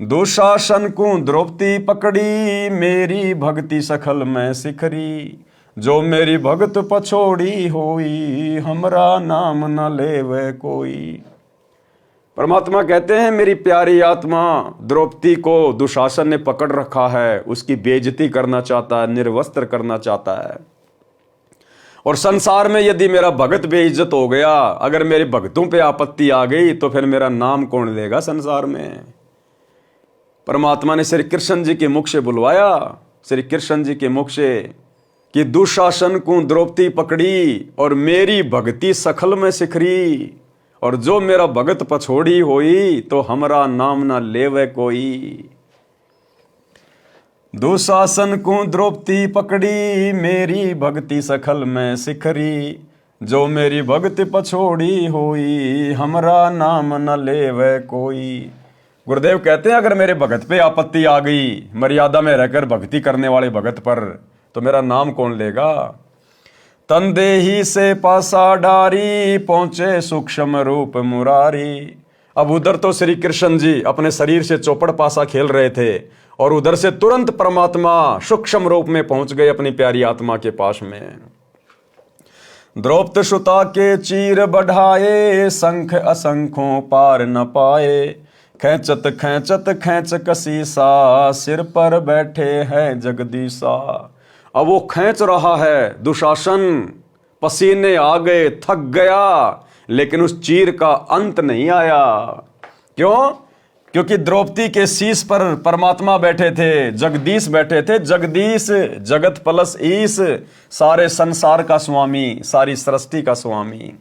दुशासन को द्रौपदी पकड़ी, मेरी भक्ति सखल में सिखरी। जो मेरी भगत पछोड़ी होई, हमरा नाम न लेवे कोई। परमात्मा कहते हैं मेरी प्यारी आत्मा द्रौपदी को दुशासन ने पकड़ रखा है, उसकी बेइज्जती करना चाहता है, निर्वस्त्र करना चाहता है। और संसार में यदि मेरा भगत बेइज्जत हो गया, अगर मेरे भक्तों पे आपत्ति आ गई तो फिर मेरा नाम कौन लेगा संसार में। परमात्मा ने श्री कृष्ण जी के मुख से बुलवाया, श्री कृष्ण जी के मुख से, कि दुशासन को द्रौपदी पकड़ी और मेरी भक्ति सखल में सिखरी। और जो मेरा भगत पछोड़ी होई, तो हमरा नाम ना लेवे कोई। दुशासन को द्रौपदी पकड़ी, मेरी भक्ति सखल में सिखरी। जो मेरी भक्ति पछोड़ी होई, हमरा नाम न लेवे कोई। गुरुदेव कहते हैं अगर मेरे भगत पे आपत्ति आ गई, मर्यादा में रहकर भक्ति करने वाले भगत पर, तो मेरा नाम कौन लेगा। तंदेही से पासा डारी, पहुंचे सूक्ष्म रूप मुरारी। अब उधर तो श्री कृष्ण जी अपने शरीर से चौपड़ पासा खेल रहे थे, और उधर से तुरंत परमात्मा सूक्ष्म रूप में पहुंच गए अपनी प्यारी आत्मा के पास में। द्रौपद सुता के चीर बढ़ाए, शंख असंखों पार न पाए। खेचत खेचत खेच कसीसा, सिर पर बैठे हैं जगदीशा। अब वो खींच रहा है दुशासन, पसीने आ गए, थक गया, लेकिन उस चीर का अंत नहीं आया। क्यों? क्योंकि द्रौपदी के शीश पर परमात्मा बैठे थे, जगदीश बैठे थे। जगदीश जगत प्लस ईश, सारे संसार का स्वामी, सारी सृष्टि का स्वामी।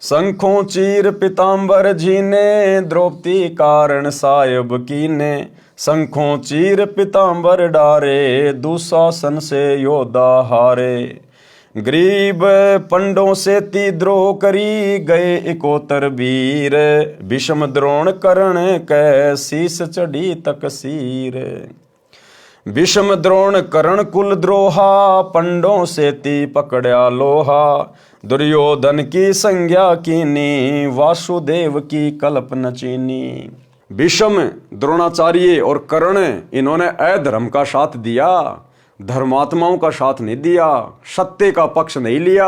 शंखों चीर पितांबर जीने, द्रौपदी कारण सायब कीने। शंखों चीर पितांबर डारे, दुशासन से योद्धा हारे। गरीब पंडों से तिद्रोह करी, गए इकोतर वीर। भीष्म द्रोण कर्ण कै, शीस चढ़ी तकसीर। भीष्म द्रोण कर्ण कुल द्रोहा, पंडों से ती पकड़ा लोहा। दुर्योधन की संज्ञा कीनी, वासुदेव की कल्पना चीनी। भीष्म, द्रोणाचार्य और कर्ण, इन्होंने अधर्म का साथ दिया, धर्मात्माओं का साथ नहीं दिया, सत्य का पक्ष नहीं लिया।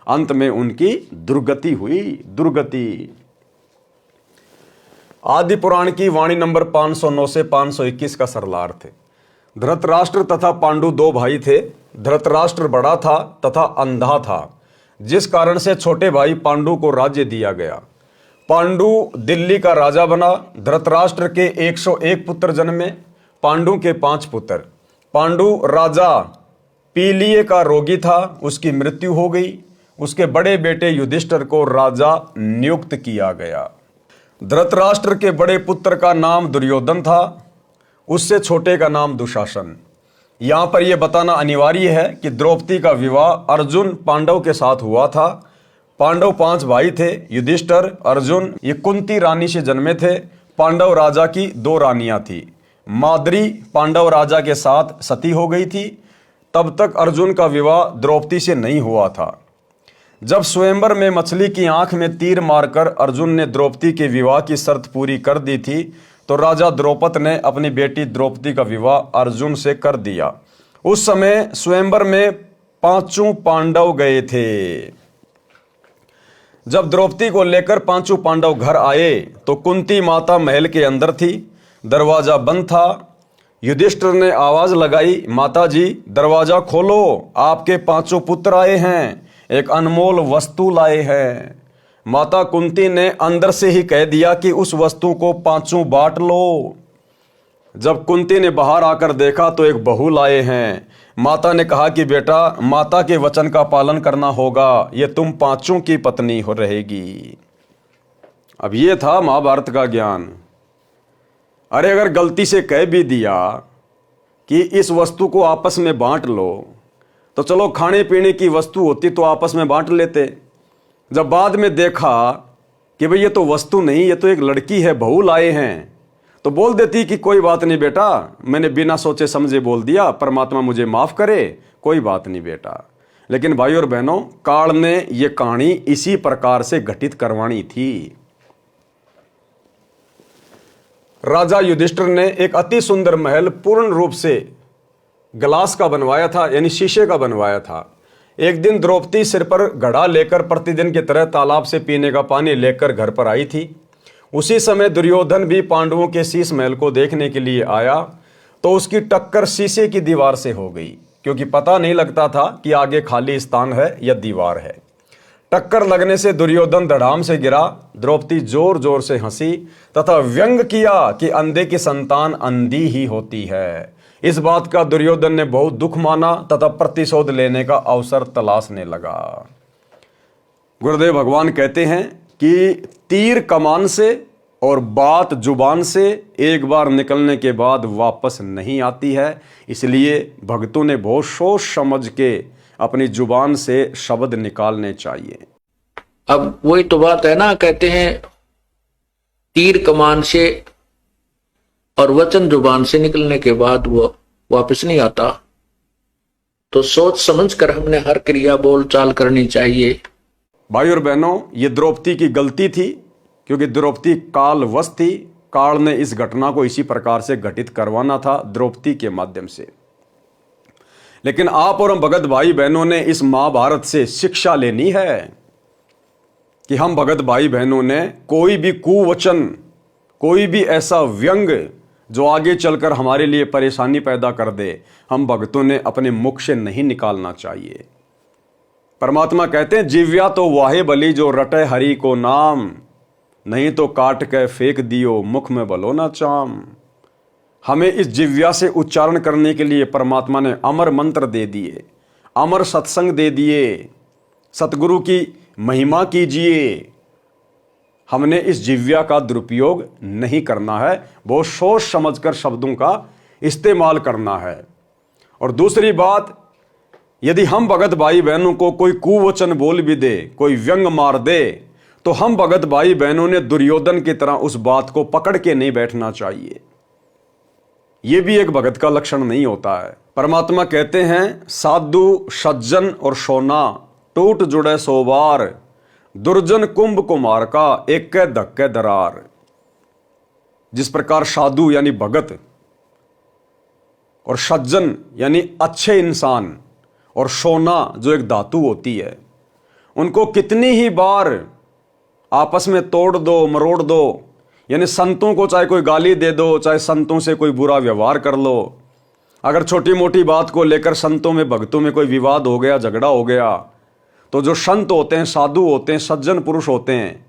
अंत में उनकी दुर्गति हुई, दुर्गति। आदि पुराण की वाणी नंबर 509 से 521 का सरलार्थ है। धृतराष्ट्र तथा पांडु दो भाई थे। धृतराष्ट्र बड़ा था तथा अंधा था, जिस कारण से छोटे भाई पांडु को राज्य दिया गया। पांडु दिल्ली का राजा बना। धृतराष्ट्र के 101 पुत्र जन्मे, पांडु के 5 पुत्र। पांडु राजा पीलिए का रोगी था, उसकी मृत्यु हो गई। उसके बड़े बेटे युधिष्ठिर को राजा नियुक्त किया गया। धृतराष्ट्र के बड़े पुत्र का नाम दुर्योधन था, उससे छोटे का नाम दुशासन। यहां पर यह बताना अनिवार्य है कि द्रौपदी का विवाह अर्जुन पांडव के साथ हुआ था। पांडव 5 भाई थे, युधिष्ठिर, अर्जुन, ये कुंती रानी से जन्मे थे। पांडव राजा की 2 रानियां थी। माद्री पांडव राजा के साथ सती हो गई थी। तब तक अर्जुन का विवाह द्रौपदी से नहीं हुआ था। जब स्वयंवर में मछली की आंख में तीर मारकर अर्जुन ने द्रौपदी के विवाह की शर्त पूरी कर दी थी, तो राजा द्रौपद ने अपनी बेटी द्रौपदी का विवाह अर्जुन से कर दिया। उस समय स्वयंवर में 5 पांडव गए थे। जब द्रौपदी को लेकर 5 पांडव घर आए तो कुंती माता महल के अंदर थी, दरवाजा बंद था। युधिष्ठिर ने आवाज लगाई, माता जी दरवाजा खोलो, आपके 5 पुत्र आए हैं, एक अनमोल वस्तु लाए हैं। माता कुंती ने अंदर से ही कह दिया कि उस वस्तु को 5 बांट लो। जब कुंती ने बाहर आकर देखा तो एक बहू लाए हैं। माता ने कहा कि बेटा, माता के वचन का पालन करना होगा, ये तुम 5 की पत्नी हो रहेगी। अब ये था महाभारत का ज्ञान। अरे अगर गलती से कह भी दिया कि इस वस्तु को आपस में बांट लो, तो चलो खाने पीने की वस्तु होती तो आपस में बांट लेते। जब बाद में देखा कि भाई ये तो वस्तु नहीं, ये तो एक लड़की है, बहू लाए हैं, तो बोल देती कि कोई बात नहीं बेटा, मैंने बिना सोचे समझे बोल दिया, परमात्मा मुझे माफ करे, कोई बात नहीं बेटा। लेकिन भाई और बहनों, काल ने ये कहानी इसी प्रकार से घटित करवानी थी। राजा युधिष्ठिर ने एक अति सुंदर महल पूर्ण रूप से ग्लास का बनवाया था, यानी शीशे का बनवाया था। एक दिन द्रौपदी सिर पर घड़ा लेकर प्रतिदिन की तरह तालाब से पीने का पानी लेकर घर पर आई थी। उसी समय दुर्योधन भी पांडवों के शीश महल को देखने के लिए आया, तो उसकी टक्कर शीशे की दीवार से हो गई, क्योंकि पता नहीं लगता था कि आगे खाली स्थान है या दीवार है। टक्कर लगने से दुर्योधन धड़ाम से गिरा। द्रौपदी जोर जोर से हंसी तथा व्यंग किया कि अंधे की संतान अंधी ही होती है। इस बात का दुर्योधन ने बहुत दुख माना तथा प्रतिशोध लेने का अवसर तलाशने लगा। गुरुदेव भगवान कहते हैं कि तीर कमान से और बात जुबान से एक बार निकलने के बाद वापस नहीं आती है, इसलिए भक्तों ने बहुत सोच समझ के अपनी जुबान से शब्द निकालने चाहिए। अब वही तो बात है ना, कहते हैं तीर कमान से और वचन जुबान से निकलने के बाद वो वापस नहीं आता। तो सोच समझ कर हमने हर क्रिया बोल चाल करनी चाहिए। भाई और बहनों, ये द्रौपदी की गलती थी, क्योंकि द्रौपदी कालवश थी। काल ने इस घटना को इसी प्रकार से घटित करवाना था द्रौपदी के माध्यम से। लेकिन आप और हम भगत भाई बहनों ने इस महाभारत से शिक्षा लेनी है कि हम भगत भाई बहनों ने कोई भी कुवचन, कोई भी ऐसा व्यंग जो आगे चलकर हमारे लिए परेशानी पैदा कर दे, हम भक्तों ने अपने मुख से नहीं निकालना चाहिए। परमात्मा कहते हैं, जिव्या तो वाहे बली जो रटे हरि को नाम, नहीं तो काट के फेंक दियो मुख में बलो ना चाम। हमें इस जिव्या से उच्चारण करने के लिए परमात्मा ने अमर मंत्र दे दिए, अमर सत्संग दे दिए, सतगुरु की महिमा कीजिए। हमने इस जिव्या का दुरुपयोग नहीं करना है, बहुत सोच समझकर शब्दों का इस्तेमाल करना है। और दूसरी बात, यदि हम भगत भाई बहनों को कोई कुवचन बोल भी दे, कोई व्यंग मार दे, तो हम भगत भाई बहनों ने दुर्योधन की तरह उस बात को पकड़ के नहीं बैठना चाहिए। यह भी एक भगत का लक्षण नहीं होता है। परमात्मा कहते हैं, साधु सज्जन और सोना टूट जुड़े सोबार, दुर्जन कुंभ कुमार का एक धक्के दरार। जिस प्रकार साधु यानी भगत और सज्जन यानी अच्छे इंसान और सोना जो एक धातु होती है, उनको कितनी ही बार आपस में तोड़ दो, मरोड़ दो, यानी संतों को चाहे कोई गाली दे दो, चाहे संतों से कोई बुरा व्यवहार कर लो, अगर छोटी मोटी बात को लेकर संतों में भक्तों में कोई विवाद हो गया, झगड़ा हो गया, तो जो संत होते हैं, साधु होते हैं, सज्जन पुरुष होते हैं,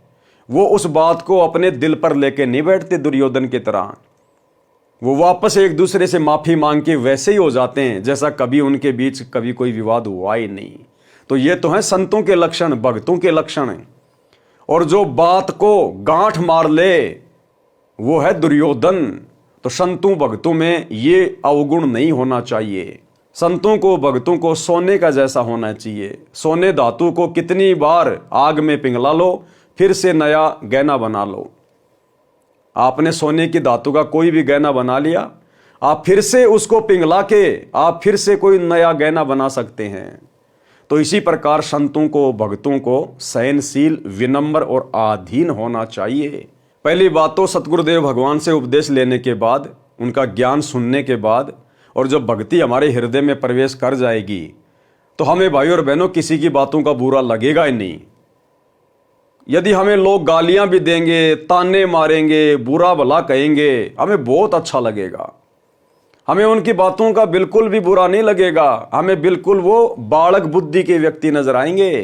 वो उस बात को अपने दिल पर लेके नहीं बैठते दुर्योधन की तरह। वो वापस एक दूसरे से माफी मांग के वैसे ही हो जाते हैं जैसा कभी उनके बीच कभी कोई विवाद हुआ ही नहीं। तो ये तो है संतों के लक्षण, भक्तों के लक्षण। और जो बात को गांठ मार ले वो है दुर्योधन। तो संतों भक्तों में ये अवगुण नहीं होना चाहिए। संतों को भक्तों को सोने का जैसा होना चाहिए। सोने धातु को कितनी बार आग में पिघला लो, फिर से नया गहना बना लो। आपने सोने की धातु का कोई भी गहना बना लिया, आप फिर से उसको पिघला के आप फिर से कोई नया गहना बना सकते हैं। तो इसी प्रकार संतों को, भक्तों को सहनशील, विनम्र और अधीन होना चाहिए। पहली बात तो सतगुरुदेव भगवान से उपदेश लेने के बाद, उनका ज्ञान सुनने के बाद, और जब भक्ति हमारे हृदय में प्रवेश कर जाएगी तो हमें भाई और बहनों किसी की बातों का बुरा लगेगा ही नहीं। यदि हमें लोग गालियां भी देंगे, ताने मारेंगे, बुरा भला कहेंगे, हमें बहुत अच्छा लगेगा। हमें उनकी बातों का बिल्कुल भी बुरा नहीं लगेगा। हमें बिल्कुल वो बालक बुद्धि के व्यक्ति नजर आएंगे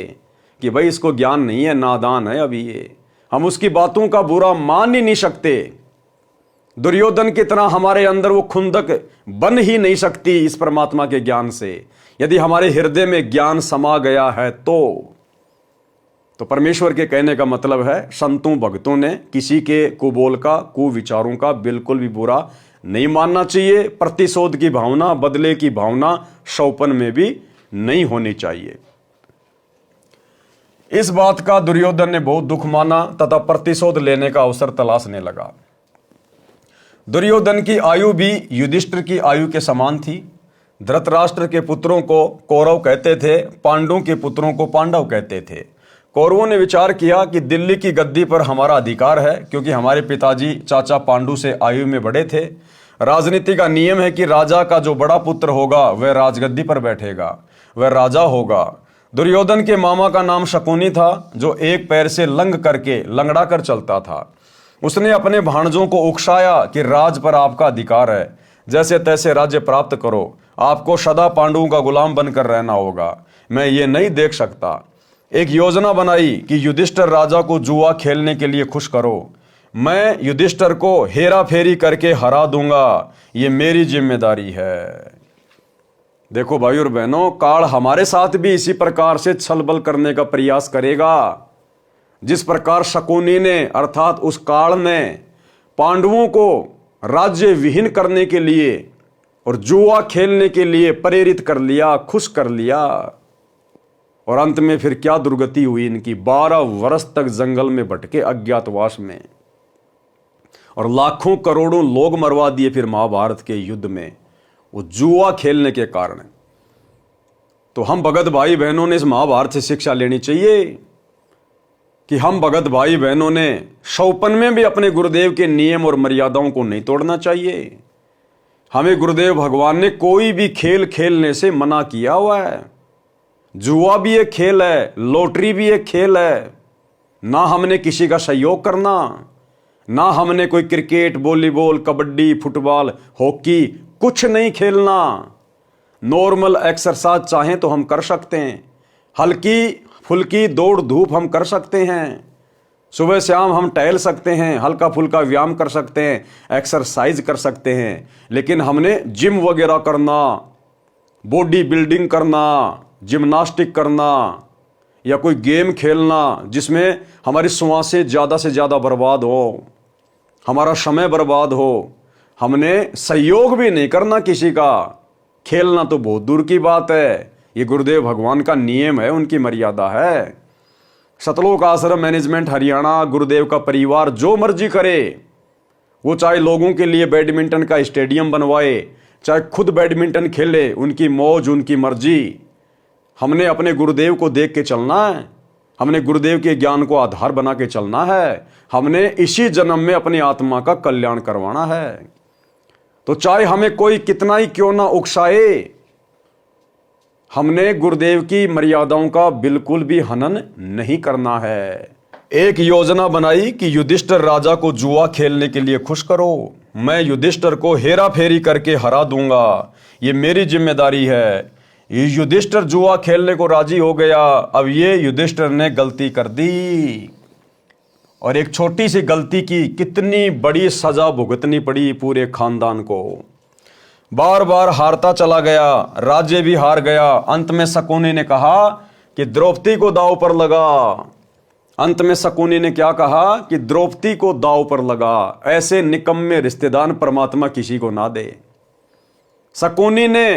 कि भाई इसको ज्ञान नहीं है, नादान है अभी ये। हम उसकी बातों का बुरा मान ही नहीं सकते। दुर्योधन की तरह हमारे अंदर वो खुंदक बन ही नहीं सकती इस परमात्मा के ज्ञान से। यदि हमारे हृदय में ज्ञान समा गया है तो परमेश्वर के कहने का मतलब है, संतों भक्तों ने किसी के कुबोल का, कुविचारों का बिल्कुल भी बुरा नहीं मानना चाहिए। प्रतिशोध की भावना, बदले की भावना शौपन में भी नहीं होनी चाहिए। इस बात का दुर्योधन ने बहुत दुख माना तथा प्रतिशोध लेने का अवसर तलाशने लगा। दुर्योधन की आयु भी युधिष्ठिर की आयु के समान थी। धृतराष्ट्र के पुत्रों को कौरव कहते थे, पांडवों के पुत्रों को पांडव कहते थे। कौरवों ने विचार किया कि दिल्ली की गद्दी पर हमारा अधिकार है, क्योंकि हमारे पिताजी चाचा पांडु से आयु में बड़े थे। राजनीति का नियम है कि राजा का जो बड़ा पुत्र होगा वह राजगद्दी पर बैठेगा, वह राजा होगा। दुर्योधन के मामा का नाम शकुनी था, जो एक पैर से लंगड़ा कर चलता था। उसने अपने भाणजों को उकसाया कि राज पर आपका अधिकार है, जैसे तैसे राज्य प्राप्त करो, आपको सदा पांडवों का गुलाम बनकर रहना होगा, मैं ये नहीं देख सकता। एक योजना बनाई कि युधिष्ठिर राजा को जुआ खेलने के लिए खुश करो। मैं युधिष्ठिर को हेरा फेरी करके हरा दूंगा, ये मेरी जिम्मेदारी है। देखो भाई और बहनों, काल हमारे साथ भी इसी प्रकार से छलबल करने का प्रयास करेगा। जिस प्रकार शकुनी ने, अर्थात उस काल ने पांडवों को राज्य विहीन करने के लिए और जुआ खेलने के लिए प्रेरित कर लिया, खुश कर लिया, और अंत में फिर क्या दुर्गति हुई इनकी। 12 वर्ष तक जंगल में भटके अज्ञातवास में, और लाखों करोड़ों लोग मरवा दिए फिर महाभारत के युद्ध में, वो जुआ खेलने के कारण। तो हम भगत भाई बहनों ने इस महाभारत से शिक्षा लेनी चाहिए कि हम भगत भाई बहनों ने शौपन में भी अपने गुरुदेव के नियम और मर्यादाओं को नहीं तोड़ना चाहिए। हमें गुरुदेव भगवान ने कोई भी खेल खेलने से मना किया हुआ है। जुआ भी एक खेल है, लॉटरी भी एक खेल है। ना हमने किसी का सहयोग करना, ना हमने कोई cricket, volleyball, kabaddi, football, hockey कुछ नहीं खेलना। नॉर्मल एक्सरसाइज चाहें तो हम कर सकते हैं, हल्की फुल्की दौड़ धूप हम कर सकते हैं, सुबह शाम हम टहल सकते हैं, हल्का फुल्का व्यायाम कर सकते हैं, एक्सरसाइज कर सकते हैं। लेकिन हमने जिम वगैरह करना, बॉडी बिल्डिंग करना, जिम्नास्टिक करना, या कोई गेम खेलना जिसमें हमारी श्वासें ज़्यादा से ज़्यादा बर्बाद हो, हमारा समय बर्बाद हो, हमने सहयोग भी नहीं करना किसी का। खेलना तो बहुत दूर की बात है। ये गुरुदेव भगवान का नियम है, उनकी मर्यादा है। सतलोक आश्रम मैनेजमेंट हरियाणा, गुरुदेव का परिवार जो मर्जी करे, वो चाहे लोगों के लिए बैडमिंटन का स्टेडियम बनवाए, चाहे खुद बैडमिंटन खेले, उनकी मौज, उनकी मर्जी। हमने अपने गुरुदेव को देख के चलना है, हमने गुरुदेव के ज्ञान को आधार बना के चलना है, हमने इसी जन्म में अपनी आत्मा का कल्याण करवाना है। तो चाहे हमें कोई कितना ही क्यों ना उकसाए, हमने गुरुदेव की मर्यादाओं का बिल्कुल भी हनन नहीं करना है। एक योजना बनाई कि युधिष्ठिर राजा को जुआ खेलने के लिए खुश करो, मैं युधिष्ठिर को हेरा फेरी करके हरा दूंगा, ये मेरी जिम्मेदारी है। ये युधिष्ठिर जुआ खेलने को राजी हो गया। अब ये युधिष्ठिर ने गलती कर दी, और एक छोटी सी गलती की कितनी बड़ी सजा भुगतनी पड़ी पूरे खानदान को। बार बार हारता चला गया, राज्य भी हार गया। अंत में शकुनी ने कहा कि द्रौपदी को दांव पर लगा। अंत में शकुनी ने क्या कहा कि द्रौपदी को दांव पर लगा। ऐसे निकम्मे रिश्तेदार परमात्मा किसी को ना दे। शकुनी ने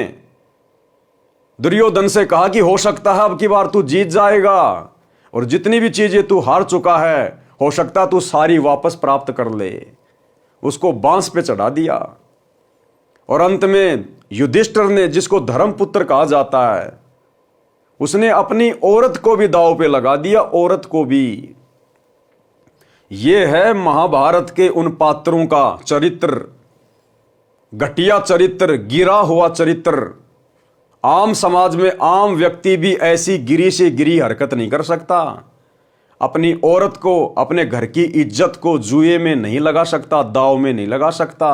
दुर्योधन से कहा कि हो सकता है अब की बार तू जीत जाएगा, और जितनी भी चीजें तू हार चुका है हो सकता तू सारी वापस प्राप्त कर ले। उसको बांस पे चढ़ा दिया, और अंत में युधिष्ठिर ने, जिसको धर्मपुत्र कहा जाता है, उसने अपनी औरत को भी दांव पे लगा दिया, औरत को भी। ये है महाभारत के उन पात्रों का चरित्र, घटिया चरित्र, गिरा हुआ चरित्र। आम समाज में आम व्यक्ति भी ऐसी गिरी से गिरी हरकत नहीं कर सकता। अपनी औरत को, अपने घर की इज्जत को जुए में नहीं लगा सकता, दांव में नहीं लगा सकता।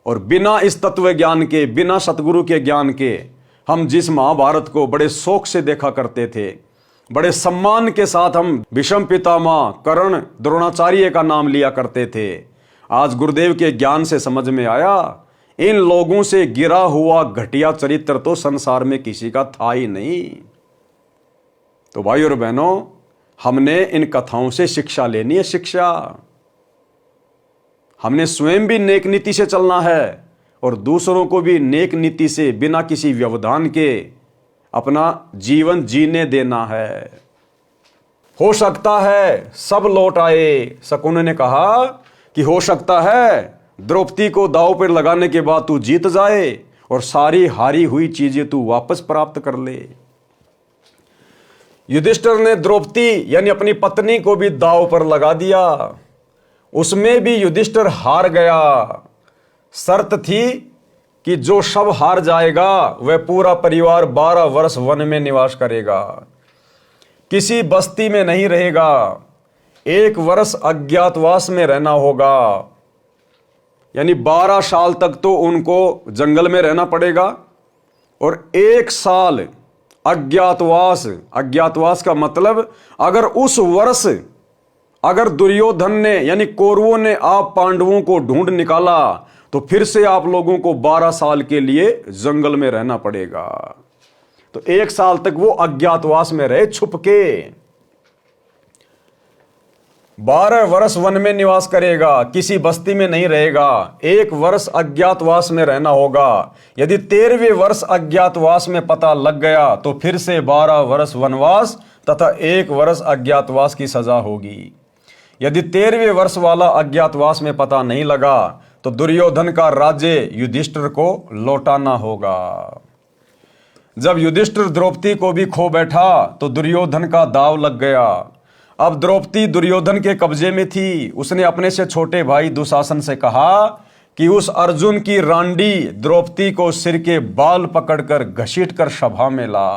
और बिना इस तत्व ज्ञान के, बिना सतगुरु के ज्ञान के, हम जिस महाभारत को बड़े शौक से देखा करते थे, बड़े सम्मान के साथ हम भीष्म पितामह, कर्ण, द्रोणाचार्य का नाम लिया करते थे, आज गुरुदेव के ज्ञान से समझ में आया, इन लोगों से गिरा हुआ घटिया चरित्र तो संसार में किसी का था ही नहीं। तो भाई और बहनों, हमने इन कथाओं से शिक्षा लेनी है, शिक्षा। हमने स्वयं भी नेक नीति से चलना है और दूसरों को भी नेक नीति से, बिना किसी व्यवधान के अपना जीवन जीने देना है। हो सकता है सब लौट आए। शकुन ने कहा कि हो सकता है द्रौपदी को दांव पर लगाने के बाद तू जीत जाए और सारी हारी हुई चीजें तू वापस प्राप्त कर ले। युधिष्ठिर ने द्रौपदी यानी अपनी पत्नी को भी दांव पर लगा दिया, उसमें भी युधिष्ठिर हार गया। शर्त थी कि जो सब हार जाएगा वह पूरा परिवार 12 वर्ष वन में निवास करेगा, किसी बस्ती में नहीं रहेगा, 1 वर्ष अज्ञातवास में रहना होगा। यानी 12 साल तक तो उनको जंगल में रहना पड़ेगा और 1 साल अज्ञातवास। अज्ञातवास का मतलब, अगर उस वर्ष अगर दुर्योधन ने यानी कौरवों ने आप पांडवों को ढूंढ निकाला तो फिर से आप लोगों को 12 साल के लिए जंगल में रहना पड़ेगा। तो 1 साल तक वो अज्ञातवास में रहे, छुप के। 12 वर्ष वन में निवास करेगा, किसी बस्ती में नहीं रहेगा, 1 वर्ष अज्ञातवास में रहना होगा। यदि 13वें वर्ष अज्ञातवास में पता लग गया तो फिर से 12 वर्ष वनवास तथा 1 वर्ष अज्ञातवास की सजा होगी। यदि 13वें वर्ष वाला अज्ञातवास में पता नहीं लगा तो दुर्योधन का राज्य युधिष्ठिर को लौटाना होगा। जब युधिष्ठिर द्रौपदी को भी खो बैठा तो दुर्योधन का दांव लग गया। अब द्रौपदी दुर्योधन के कब्जे में थी। उसने अपने से छोटे भाई दुशासन से कहा कि उस अर्जुन की रांडी द्रौपदी को सिर के बाल पकड़कर घसीटकर सभा में ला।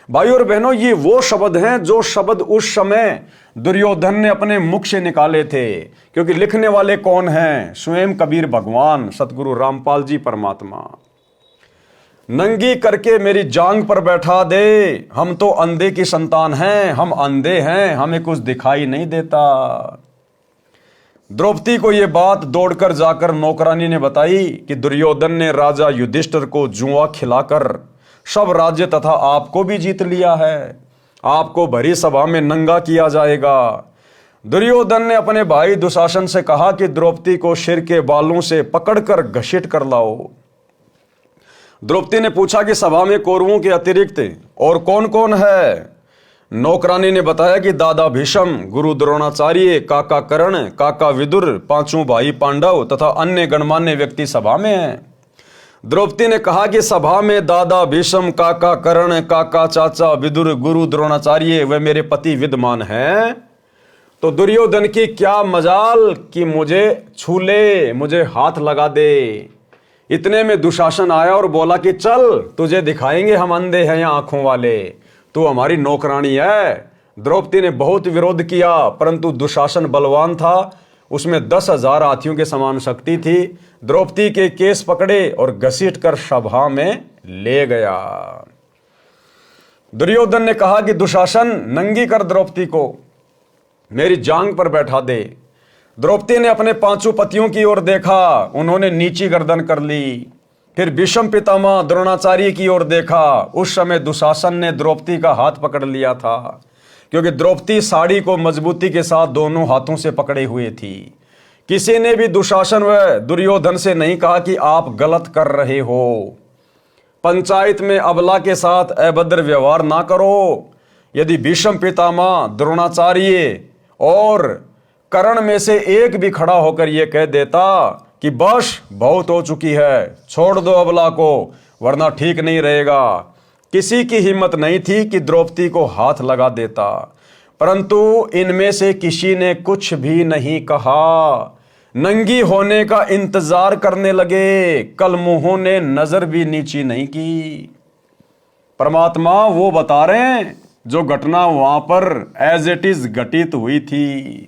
भाई और बहनों, ये वो शब्द हैं जो शब्द उस समय दुर्योधन ने अपने मुख से निकाले थे, क्योंकि लिखने वाले कौन हैं? स्वयं कबीर भगवान सतगुरु रामपाल जी परमात्मा। नंगी करके मेरी जांग पर बैठा दे, हम तो अंधे की संतान हैं, हम अंधे हैं, हमें कुछ दिखाई नहीं देता। द्रौपदी को यह बात दौड़कर जाकर नौकरानी ने बताई कि दुर्योधन ने राजा युधिष्ठिर को जुआ खिलाकर सब राज्य तथा आपको भी जीत लिया है, आपको भरी सभा में नंगा किया जाएगा। दुर्योधन ने अपने भाई दुशासन से कहा कि द्रौपदी को सिर के बालों से पकड़कर घसीट कर लाओ। द्रौपदी ने पूछा कि सभा में कौरवों के अतिरिक्त और कौन कौन है? नौकरानी ने बताया कि दादा भीष्म, गुरु द्रोणाचार्य, काका कर्ण, काका विदुर, 5 भाई पांडव तथा अन्य गणमान्य व्यक्ति सभा में हैं। द्रौपदी ने कहा कि सभा में दादा भीष्म, काका कर्ण, काका चाचा विदुर, गुरु द्रोणाचार्य वे मेरे पति विद्यमान हैं। तो दुर्योधन की क्या मजाल कि मुझे छू ले, मुझे हाथ लगा दे। इतने में दुशासन आया और बोला कि चल, तुझे दिखाएंगे हम अंधे हैं या आंखों वाले, तू हमारी नौकरानी है। द्रौपदी ने बहुत विरोध किया, परंतु दुशासन बलवान था, उसमें 10,000 हाथियों के समान शक्ति थी। द्रौपदी के केस पकड़े और घसीटकर सभा में ले गया। दुर्योधन ने कहा कि दुशासन, नंगी कर द्रौपदी को, मेरी जांग पर बैठा दे। द्रौपदी ने अपने 5 पतियों की ओर देखा, उन्होंने नीची गर्दन कर ली। फिर भीष्म पितामह द्रोणाचार्य की ओर देखा, उस समय दुशासन ने द्रौपदी का हाथ पकड़ लिया था, क्योंकि द्रौपदी साड़ी को मजबूती के साथ दोनों हाथों से पकड़े हुए थी। किसी ने भी दुशासन व दुर्योधन से नहीं कहा कि आप गलत कर रहे हो। पंचायत में अबला के साथ अभद्र व्यवहार ना करो। यदि भीष्म पितामह, द्रोणाचार्य और कर्ण में से एक भी खड़ा होकर यह कह देता कि बस बहुत हो चुकी है, छोड़ दो अबला को वरना ठीक नहीं रहेगा। किसी की हिम्मत नहीं थी कि द्रौपदी को हाथ लगा देता, परंतु इनमें से किसी ने कुछ भी नहीं कहा। नंगी होने का इंतजार करने लगे, कल मुंहों ने नजर भी नीची नहीं की। परमात्मा वो बता रहे हैं जो घटना वहां पर एज इट इज घटित हुई थी।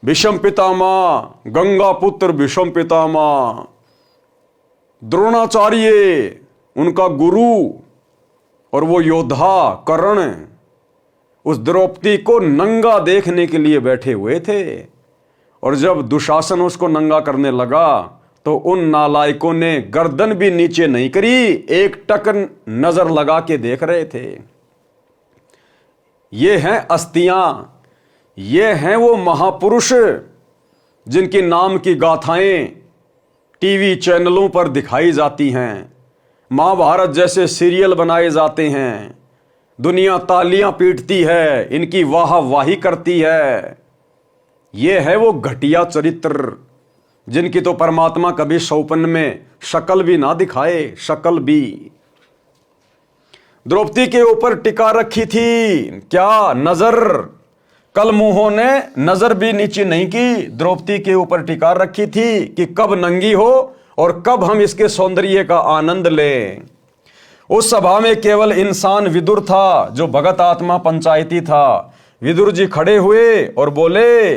भीष्म पितामह, गंगा पुत्र भीष्म पितामह, द्रोणाचार्य उनका गुरु और वो योद्धा कर्ण उस द्रौपदी को नंगा देखने के लिए बैठे हुए थे। और जब दुशासन उसको नंगा करने लगा तो उन नालायकों ने गर्दन भी नीचे नहीं करी, एक टक नजर लगा के देख रहे थे। ये हैं अस्तियां, ये हैं वो महापुरुष जिनके नाम की गाथाएं टीवी चैनलों पर दिखाई जाती हैं, महाभारत जैसे सीरियल बनाए जाते हैं, दुनिया तालियां पीटती है, इनकी वाह वाही करती है। ये है वो घटिया चरित्र जिनकी तो परमात्मा कभी सौपन में शक्ल भी ना दिखाए, शक्ल भी। द्रौपदी के ऊपर टिका रखी थी क्या नजर, कल मुंहों ने नजर भी नीचे नहीं की, द्रौपदी के ऊपर टिका रखी थी कि कब नंगी हो और कब हम इसके सौंदर्य का आनंद लें। उस सभा में केवल इंसान विदुर था जो भगत आत्मा पंचायती था। विदुर जी खड़े हुए और बोले,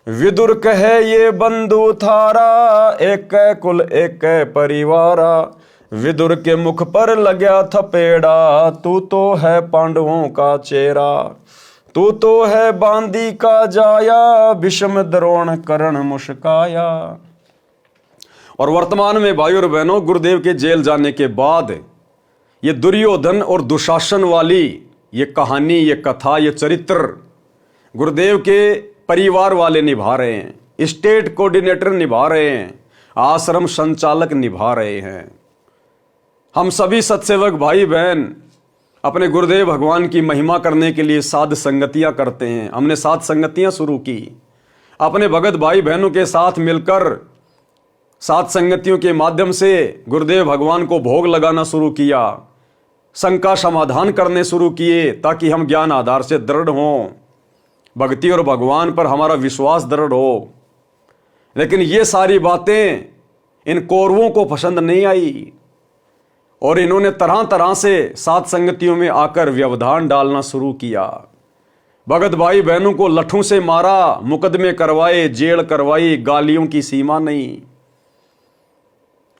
विदुर कहे ये बंधु थारा, एक कुल एक परिवारा। विदुर के मुख पर लग्या थपेड़ा, तू तो है पांडवों का चेहरा, तू तो है बांदी का जाया, भीष्म द्रोण कर्ण मुस्काया। और वर्तमान में भाइयों और बहनों, गुरुदेव के जेल जाने के बाद ये दुर्योधन और दुशासन वाली ये कहानी, ये कथा, ये चरित्र गुरुदेव के परिवार वाले निभा रहे हैं, स्टेट कोऑर्डिनेटर निभा रहे हैं, आश्रम संचालक निभा रहे हैं। हम सभी सत्सेवक भाई बहन अपने गुरुदेव भगवान की महिमा करने के लिए साध संगतियां करते हैं। हमने साध संगतियां शुरू की, अपने भगत भाई बहनों के साथ मिलकर साध संगतियों के माध्यम से गुरुदेव भगवान को भोग लगाना शुरू किया, शंका समाधान करने शुरू किए ताकि हम ज्ञान आधार से दृढ़ हों, भक्ति और भगवान पर हमारा विश्वास दृढ़ हो। लेकिन ये सारी बातें इन कौरवों को पसंद नहीं आई और इन्होंने तरह तरह से साध संगतियों में आकर व्यवधान डालना शुरू किया। भगत भाई बहनों को लठों से मारा, मुकदमे करवाए, जेल करवाई, गालियों की सीमा नहीं।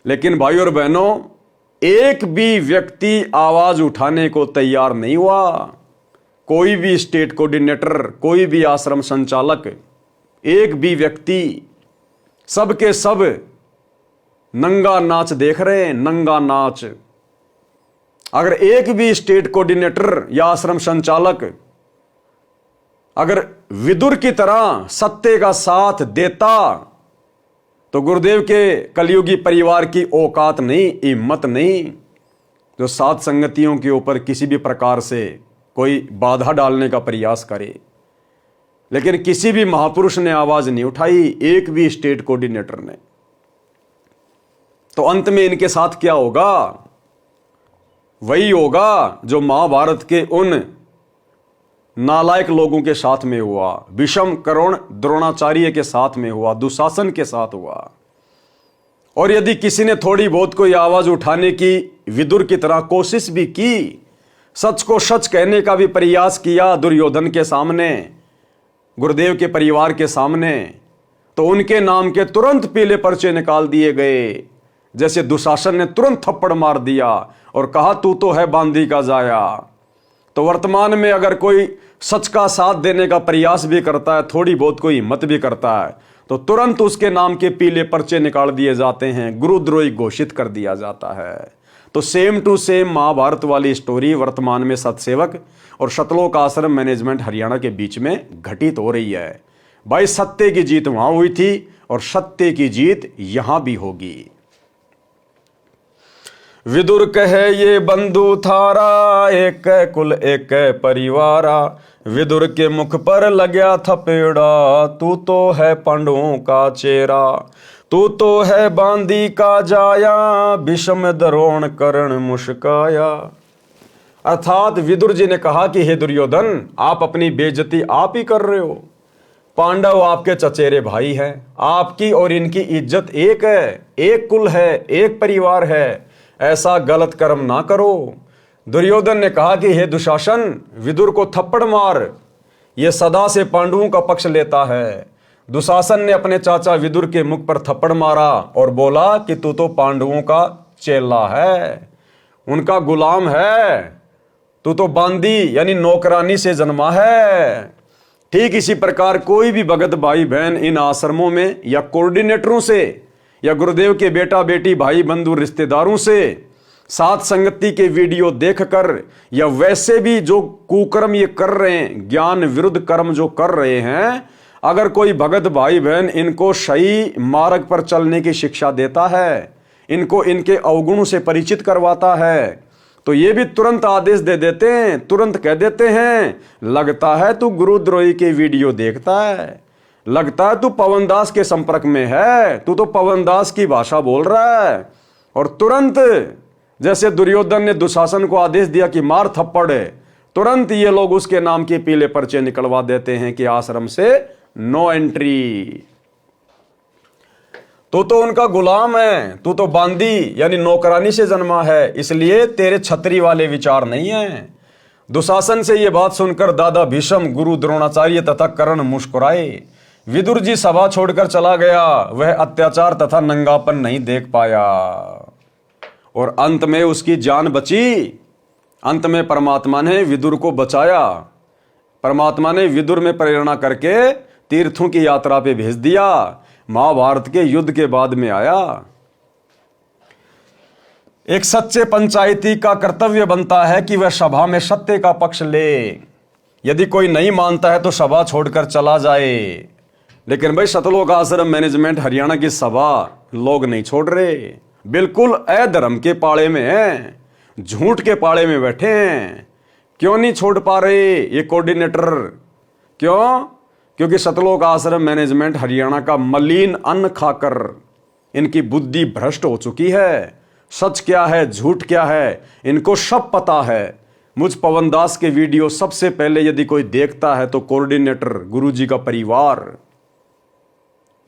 लेकिन भाई और बहनों, एक भी व्यक्ति आवाज उठाने को तैयार नहीं हुआ। कोई भी स्टेट कोऑर्डिनेटर, कोई भी आश्रम संचालक, एक भी व्यक्ति, सब के सब नंगा नाच देख रहे हैं, नंगा नाच। अगर एक भी स्टेट कोऑर्डिनेटर या आश्रम संचालक अगर विदुर की तरह सत्य का साथ देता तो गुरुदेव के कलयुगी परिवार की औकात नहीं, हिम्मत नहीं जो साध संगतियों के ऊपर किसी भी प्रकार से कोई बाधा डालने का प्रयास करे। लेकिन किसी भी महापुरुष ने आवाज नहीं उठाई, एक भी स्टेट कोऑर्डिनेटर ने। तो अंत में इनके साथ क्या होगा? वही होगा जो महाभारत के उन नालायक लोगों के साथ में हुआ, भीष्म कर्ण द्रोणाचार्य के साथ में हुआ, दुशासन के साथ हुआ। और यदि किसी ने थोड़ी बहुत कोई आवाज उठाने की विदुर की तरह कोशिश भी की, सच को सच कहने का भी प्रयास किया दुर्योधन के सामने, गुरुदेव के परिवार के सामने, तो उनके नाम के तुरंत पीले पर्चे निकाल दिए गए। जैसे दुशासन ने तुरंत थप्पड़ मार दिया और कहा तू तो है बांदी का जाया। तो वर्तमान में अगर कोई सच का साथ देने का प्रयास भी करता है, थोड़ी बहुत कोई हिम्मत भी करता है, तो तुरंत उसके नाम के पीले पर्चे निकाल दिए जाते हैं, गुरुद्रोही घोषित कर दिया जाता है। तो सेम टू सेम महाभारत वाली स्टोरी वर्तमान में सतसेवक और शतलोक आश्रम मैनेजमेंट हरियाणा के बीच में घटित हो रही है। भाई सत्य की जीत वहां हुई थी और सत्य की जीत यहां भी होगी। विदुर कहे ये बंधु थारा, एक कुल एक परिवारा। विदुर के मुख पर लग्या थपेड़ा, तू तो है पांडवों का चेहरा, तू तो है बांदी का जाया, भीष्म द्रोण कर्ण मुस्काया। अर्थात विदुर जी ने कहा कि हे दुर्योधन, आप अपनी बेइज्जती आप ही कर रहे हो। पांडव आपके चचेरे भाई हैं, आपकी और इनकी इज्जत एक है, एक कुल है, एक परिवार है, ऐसा गलत कर्म ना करो। दुर्योधन ने कहा कि हे दुशासन, विदुर को थप्पड़ मार, यह सदा से पांडवों का पक्ष लेता है। दुशासन ने अपने चाचा विदुर के मुख पर थप्पड़ मारा और बोला कि तू तो पांडवों का चेला है, उनका गुलाम है, तू तो बांदी यानी नौकरानी से जन्मा है। ठीक इसी प्रकार कोई भी भगत भाई बहन इन आश्रमों में या कोऑर्डिनेटरों से या गुरुदेव के बेटा बेटी भाई बंधु रिश्तेदारों से साथ संगति के वीडियो देखकर या वैसे भी जो कुकर्म ये कर रहे हैं, ज्ञान विरुद्ध कर्म जो कर रहे हैं, अगर कोई भगत भाई बहन इनको सही मार्ग पर चलने की शिक्षा देता है, इनको इनके अवगुणों से परिचित करवाता है, तो ये भी तुरंत आदेश दे देते हैं, तुरंत कह देते हैं, लगता है तू गुरुद्रोही के वीडियो देखता है, लगता है तू पवन दास के संपर्क में है, तू तो पवन दास की भाषा बोल रहा है। और तुरंत जैसे दुर्योधन ने दुशासन को आदेश दिया कि मार थप्पड़, तुरंत ये लोग उसके नाम के पीले पर्चे निकलवा देते हैं कि आश्रम से नो एंट्री। तू तो उनका गुलाम है, तू तो बांदी यानी नौकरानी से जन्मा है, इसलिए तेरे छतरी वाले विचार नहीं है। दुशासन से यह बात सुनकर दादा भीष्म, गुरु द्रोणाचार्य तथा कर्ण मुस्कुराए। विदुर जी सभा छोड़कर चला गया, वह अत्याचार तथा नंगापन नहीं देख पाया और अंत में उसकी जान बची। अंत में परमात्मा ने विदुर को बचाया, परमात्मा ने विदुर में प्रेरणा करके तीर्थों की यात्रा पे भेज दिया, महाभारत के युद्ध के बाद में आया। एक सच्चे पंचायती का कर्तव्य बनता है कि वह सभा में सत्य का पक्ष ले। यदि कोई नहीं मानता है तो सभा छोड़कर चला जाए। लेकिन भाई सतलोक आश्रम मैनेजमेंट हरियाणा की सभा लोग नहीं छोड़ रहे, बिल्कुल अधर्म के पाड़े में हैं, झूठ के पाड़े में बैठे हैं। क्यों नहीं छोड़ पा रहे ये कोऑर्डिनेटर? क्यों? क्योंकि सतलोक आश्रम मैनेजमेंट हरियाणा का मलिन अन्न खाकर इनकी बुद्धि भ्रष्ट हो चुकी है। सच क्या है, झूठ क्या है, इनको सब पता है। मुझ पवन दास के वीडियो सबसे पहले यदि कोई देखता है तो कोऑर्डिनेटर, गुरुजी का परिवार।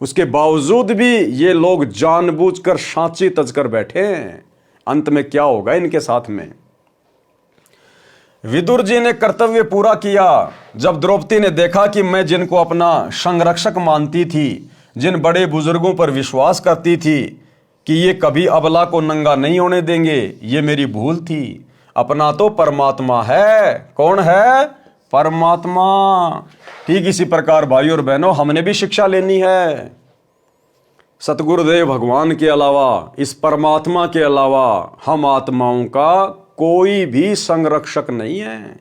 उसके बावजूद भी ये लोग जानबूझकर सांची तजकर बैठे हैं। अंत में क्या होगा इनके साथ में? विदुर जी ने कर्तव्य पूरा किया। जब द्रौपदी ने देखा कि मैं जिनको अपना संरक्षक मानती थी, जिन बड़े बुजुर्गों पर विश्वास करती थी कि ये कभी अबला को नंगा नहीं होने देंगे, ये मेरी भूल थी। अपना तो परमात्मा है। कौन है? परमात्मा। ठीक इसी प्रकार भाई और बहनों, हमने भी शिक्षा लेनी है। सतगुरुदेव भगवान के अलावा, इस परमात्मा के अलावा हम आत्माओं का कोई भी संरक्षक नहीं है,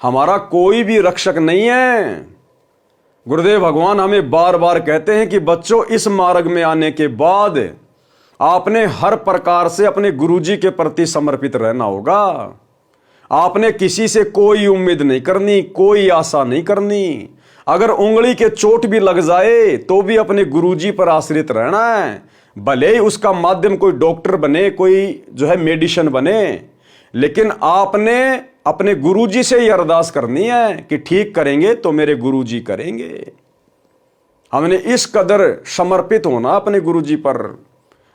हमारा कोई भी रक्षक नहीं है। गुरुदेव भगवान हमें बार बार कहते हैं कि बच्चों, इस मार्ग में आने के बाद आपने हर प्रकार से अपने गुरुजी के प्रति समर्पित रहना होगा। आपने किसी से कोई उम्मीद नहीं करनी, कोई आशा नहीं करनी। अगर उंगली के चोट भी लग जाए तो भी अपने गुरुजी पर आश्रित रहना है। भले ही उसका माध्यम कोई डॉक्टर बने, कोई जो है मेडिसिन बने, लेकिन आपने अपने गुरुजी से ही अरदास करनी है कि ठीक करेंगे तो मेरे गुरुजी करेंगे। हमने इस कदर समर्पित होना अपने गुरुजी पर।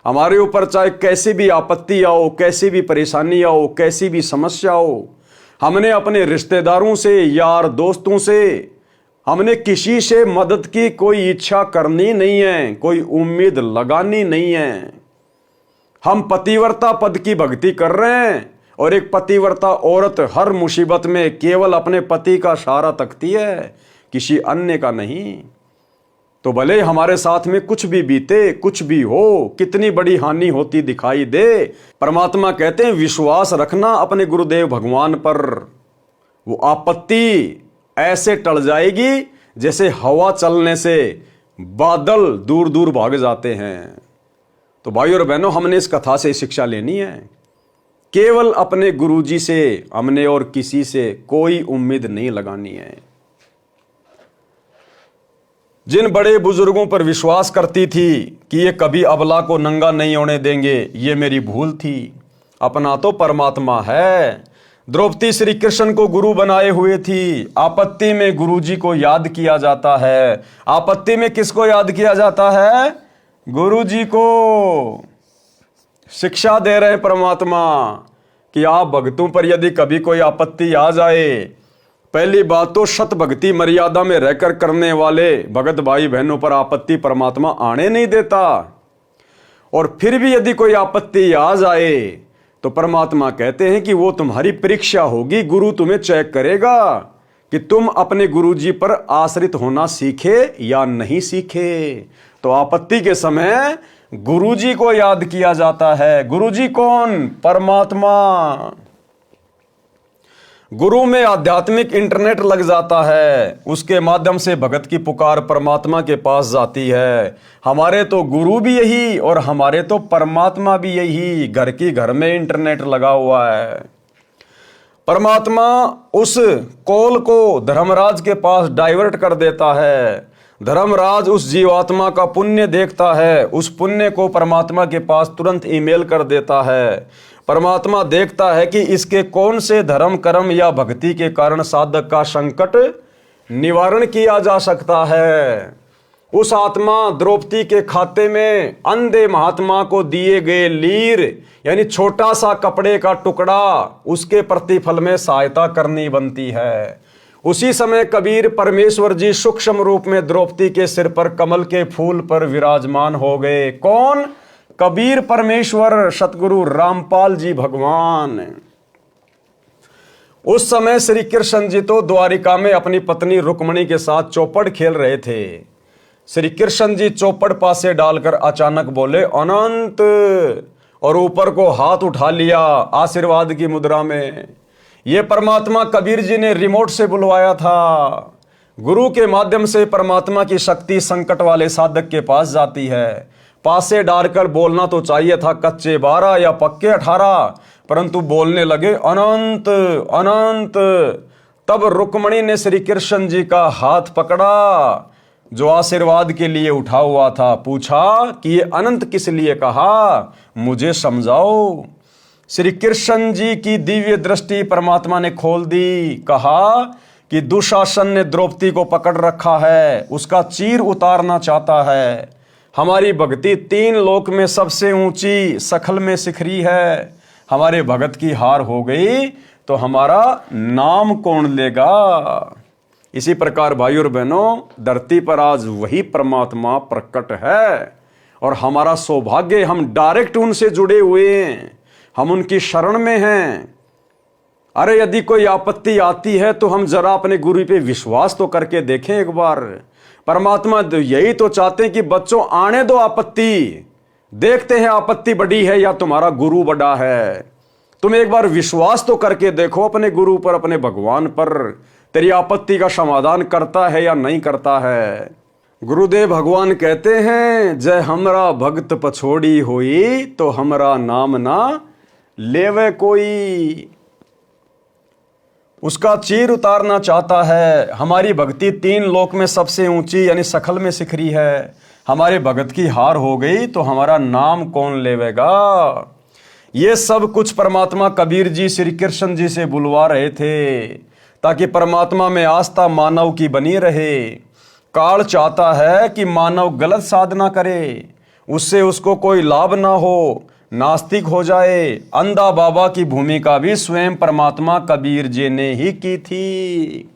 हमारे ऊपर चाहे कैसी भी आपत्ति आओ, कैसी भी परेशानी आओ, कैसी भी समस्या हो, हमने अपने रिश्तेदारों से, यार दोस्तों से, हमने किसी से मदद की कोई इच्छा करनी नहीं है, कोई उम्मीद लगानी नहीं है। हम पतिव्रता पद की भक्ति कर रहे हैं और एक पतिव्रता औरत हर मुसीबत में केवल अपने पति का सहारा तकती है, किसी अन्य का नहीं। तो भले हमारे साथ में कुछ भी बीते, कुछ भी हो, कितनी बड़ी हानि होती दिखाई दे, परमात्मा कहते हैं विश्वास रखना अपने गुरुदेव भगवान पर। वो आपत्ति ऐसे टल जाएगी जैसे हवा चलने से बादल दूर दूर भाग जाते हैं। तो भाई और बहनों, हमने इस कथा से शिक्षा लेनी है। केवल अपने गुरुजी से हमने और किसी से कोई उम्मीद नहीं लगानी है। जिन बड़े बुजुर्गों पर विश्वास करती थी कि ये कभी अबला को नंगा नहीं होने देंगे, ये मेरी भूल थी। अपना तो परमात्मा है। द्रौपदी श्री कृष्ण को गुरु बनाए हुए थी। आपत्ति में गुरुजी को याद किया जाता है। आपत्ति में किसको याद किया जाता है? गुरुजी को। शिक्षा दे रहे परमात्मा कि आप भक्तों पर यदि कभी कोई आपत्ति आ जाए, पहली बात तो शत भक्ति मर्यादा में रहकर करने वाले भगत भाई बहनों पर आपत्ति परमात्मा आने नहीं देता। और फिर भी यदि कोई आपत्ति आ जाए तो परमात्मा कहते हैं कि वो तुम्हारी परीक्षा होगी। गुरु तुम्हें चेक करेगा कि तुम अपने गुरुजी पर आश्रित होना सीखे या नहीं सीखे। तो आपत्ति के समय गुरुजी को याद किया जाता है। गुरुजी कौन? परमात्मा। गुरु में आध्यात्मिक इंटरनेट लग जाता है, उसके माध्यम से भगत की पुकार परमात्मा के पास जाती है। हमारे तो गुरु भी यही और हमारे तो परमात्मा भी यही। घर की घर में इंटरनेट लगा हुआ है। परमात्मा उस कॉल को धर्मराज के पास डाइवर्ट कर देता है। धर्मराज उस जीवात्मा का पुण्य देखता है, उस पुण्य को परमात्मा के पास तुरंत ईमेल कर देता है। परमात्मा देखता है कि इसके कौन से धर्म कर्म या भक्ति के कारण साधक का संकट निवारण किया जा सकता है। उस आत्मा द्रौपदी के खाते में अंधे महात्मा को दिए गए लीर यानी छोटा सा कपड़े का टुकड़ा, उसके प्रतिफल में सहायता करनी बनती है। उसी समय कबीर परमेश्वर जी सूक्ष्म रूप में द्रौपदी के सिर पर कमल के फूल पर विराजमान हो गए। कौन? कबीर परमेश्वर सतगुरु रामपाल जी भगवान। उस समय श्री कृष्ण जी तो द्वारिका में अपनी पत्नी रुक्मणी के साथ चौपड़ खेल रहे थे। श्री कृष्ण जी चौपड़ पासे डालकर अचानक बोले अनंत, और ऊपर को हाथ उठा लिया आशीर्वाद की मुद्रा में। यह परमात्मा कबीर जी ने रिमोट से बुलवाया था। गुरु के माध्यम से परमात्मा की शक्ति संकट वाले साधक के पास जाती है। पासे डालकर बोलना तो चाहिए था कच्चे 12 या पक्के 18, परंतु बोलने लगे अनंत अनंत। तब रुक्मणी ने श्री कृष्ण जी का हाथ पकड़ा जो आशीर्वाद के लिए उठा हुआ था। पूछा कि ये अनंत किस लिए कहा, मुझे समझाओ। श्री कृष्ण जी की दिव्य दृष्टि परमात्मा ने खोल दी। कहा कि दुशासन ने द्रौपदी को पकड़ रखा है, उसका चीर उतारना चाहता है। हमारी भक्ति 3 लोक में सबसे ऊंची सखल में शिखरी है। हमारे भगत की हार हो गई तो हमारा नाम कौन लेगा। इसी प्रकार भाई और बहनों, धरती पर आज वही परमात्मा प्रकट है और हमारा सौभाग्य, हम डायरेक्ट उनसे जुड़े हुए हैं, हम उनकी शरण में हैं। अरे यदि कोई आपत्ति आती है तो हम जरा अपने गुरु पे विश्वास तो करके देखें एक बार। परमात्मा यही तो चाहते हैं कि बच्चों आने दो आपत्ति, देखते हैं आपत्ति बड़ी है या तुम्हारा गुरु बड़ा है। तुम एक बार विश्वास तो करके देखो अपने गुरु पर, अपने भगवान पर, तेरी आपत्ति का समाधान करता है या नहीं करता है। गुरुदेव भगवान कहते हैं जय हमरा भक्त पछोड़ी होई तो हमरा नाम ना लेवे कोई। उसका चीर उतारना चाहता है। हमारी भक्ति 3 लोक में सबसे ऊंची यानी सखल में शिखरी है। हमारे भगत की हार हो गई तो हमारा नाम कौन लेवेगा। ये सब कुछ परमात्मा कबीर जी श्री कृष्ण जी से बुलवा रहे थे ताकि परमात्मा में आस्था मानव की बनी रहे। काल चाहता है कि मानव गलत साधना करे, उससे उसको कोई लाभ ना हो, नास्तिक हो जाए। अंधा बाबा की भूमिका भी स्वयं परमात्मा कबीर जी ने ही की थी।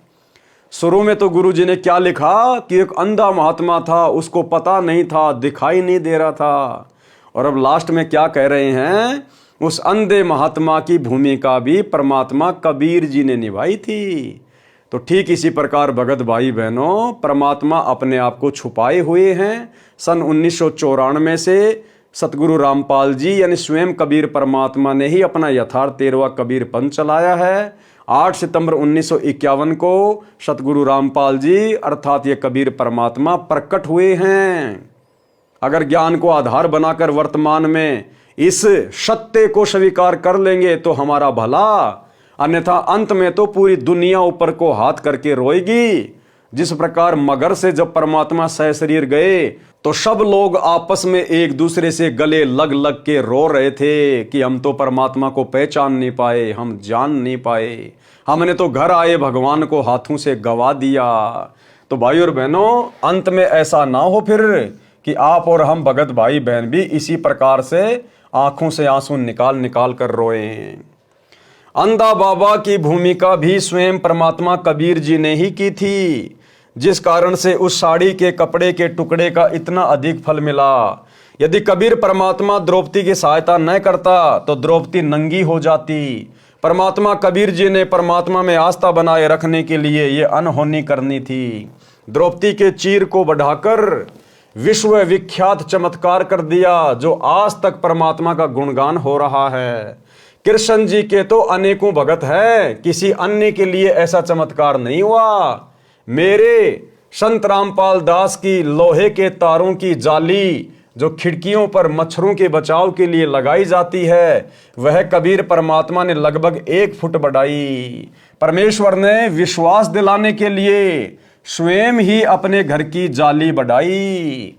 शुरू में तो गुरु जी ने क्या लिखा कि एक अंधा महात्मा था, उसको पता नहीं था, दिखाई नहीं दे रहा था। और अब लास्ट में क्या कह रहे हैं, उस अंधे महात्मा की भूमिका भी परमात्मा कबीर जी ने निभाई थी। तो ठीक इसी प्रकार भगत भाई बहनों, परमात्मा अपने आप को छुपाए हुए हैं। सन 1994 से सतगुरु रामपाल जी यानी स्वयं कबीर परमात्मा ने ही अपना यथार्थ 13वां कबीर पंथ चलाया है। 8 सितंबर 1951 को सतगुरु रामपाल जी अर्थात ये कबीर परमात्मा प्रकट हुए हैं। अगर ज्ञान को आधार बनाकर वर्तमान में इस सत्य को स्वीकार कर लेंगे तो हमारा भला, अन्यथा अंत में तो पूरी दुनिया ऊपर को हाथ करके रोएगी। जिस प्रकार मगर से जब परमात्मा सह शरीर गए तो सब लोग आपस में एक दूसरे से गले लग लग के रो रहे थे कि हम तो परमात्मा को पहचान नहीं पाए, हम जान नहीं पाए, हमने तो घर आए भगवान को हाथों से गवा दिया। तो भाई और बहनों, अंत में ऐसा ना हो फिर कि आप और हम भगत भाई बहन भी इसी प्रकार से आंखों से आंसू निकाल निकाल कर रोए। अंधा बाबा की भूमिका भी स्वयं परमात्मा कबीर जी ने ही की थी, जिस कारण से उस साड़ी के कपड़े के टुकड़े का इतना अधिक फल मिला। यदि कबीर परमात्मा द्रौपदी की सहायता न करता तो द्रौपदी नंगी हो जाती। परमात्मा कबीर जी ने परमात्मा में आस्था बनाए रखने के लिए ये अनहोनी करनी थी। द्रौपदी के चीर को बढ़ाकर विश्व विख्यात चमत्कार कर दिया, जो आज तक परमात्मा का गुणगान हो रहा है। कृष्ण जी के तो अनेकों भगत है, किसी अन्य के लिए ऐसा चमत्कार नहीं हुआ। मेरे संत रामपाल दास की लोहे के तारों की जाली जो खिड़कियों पर मच्छरों के बचाव के लिए लगाई जाती है, वह कबीर परमात्मा ने लगभग 1 फुट बढ़ाई। परमेश्वर ने विश्वास दिलाने के लिए स्वयं ही अपने घर की जाली बढ़ाई